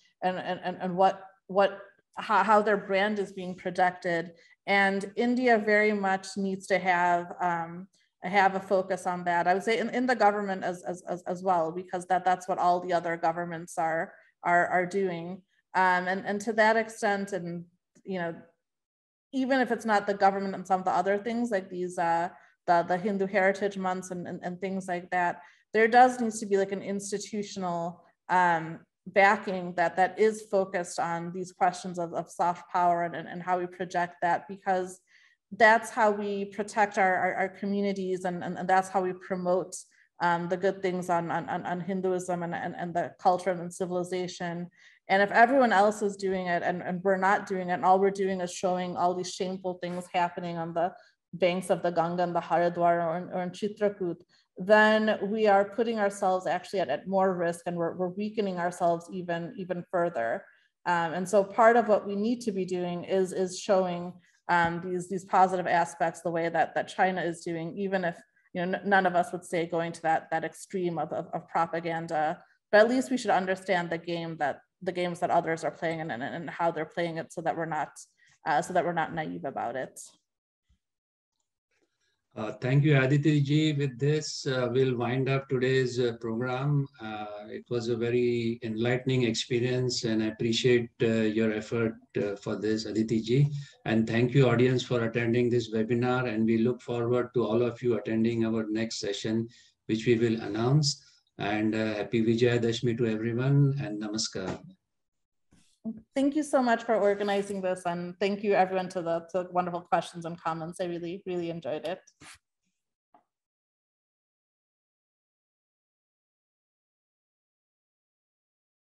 how their brand is being projected. And India very much needs to have a focus on that. I would say in the government as well, because that's what all the other governments are doing. And to that extent, and even if it's not the government and some of the other things like these the Hindu Heritage Months and things like that, there does need to be like an institutional backing that is focused on these questions of soft power and how we project that, because that's how we protect our communities and that's how we promote the good things on Hinduism and the culture and civilization. And if everyone else is doing it and we're not doing it, and all we're doing is showing all these shameful things happening on the banks of the Ganga and the Haridwar or in Chitrakoot, then we are putting ourselves actually at more risk, and we're weakening ourselves even further. And so part of what we need to be doing is showing these positive aspects the way that China is doing, even if none of us would say going to that extreme of propaganda, but at least we should understand the games that others are playing and how they're playing it, so that we're not naive about it. Thank you, Aditi ji. With this, we'll wind up today's program. It was a very enlightening experience, and I appreciate your effort for this, Aditi ji. And thank you, audience, for attending this webinar. And we look forward to all of you attending our next session, which we will announce. And happy Vijayadashmi to everyone, and namaskar. Thank you so much for organizing this, and thank you everyone to the wonderful questions and comments. I really enjoyed it.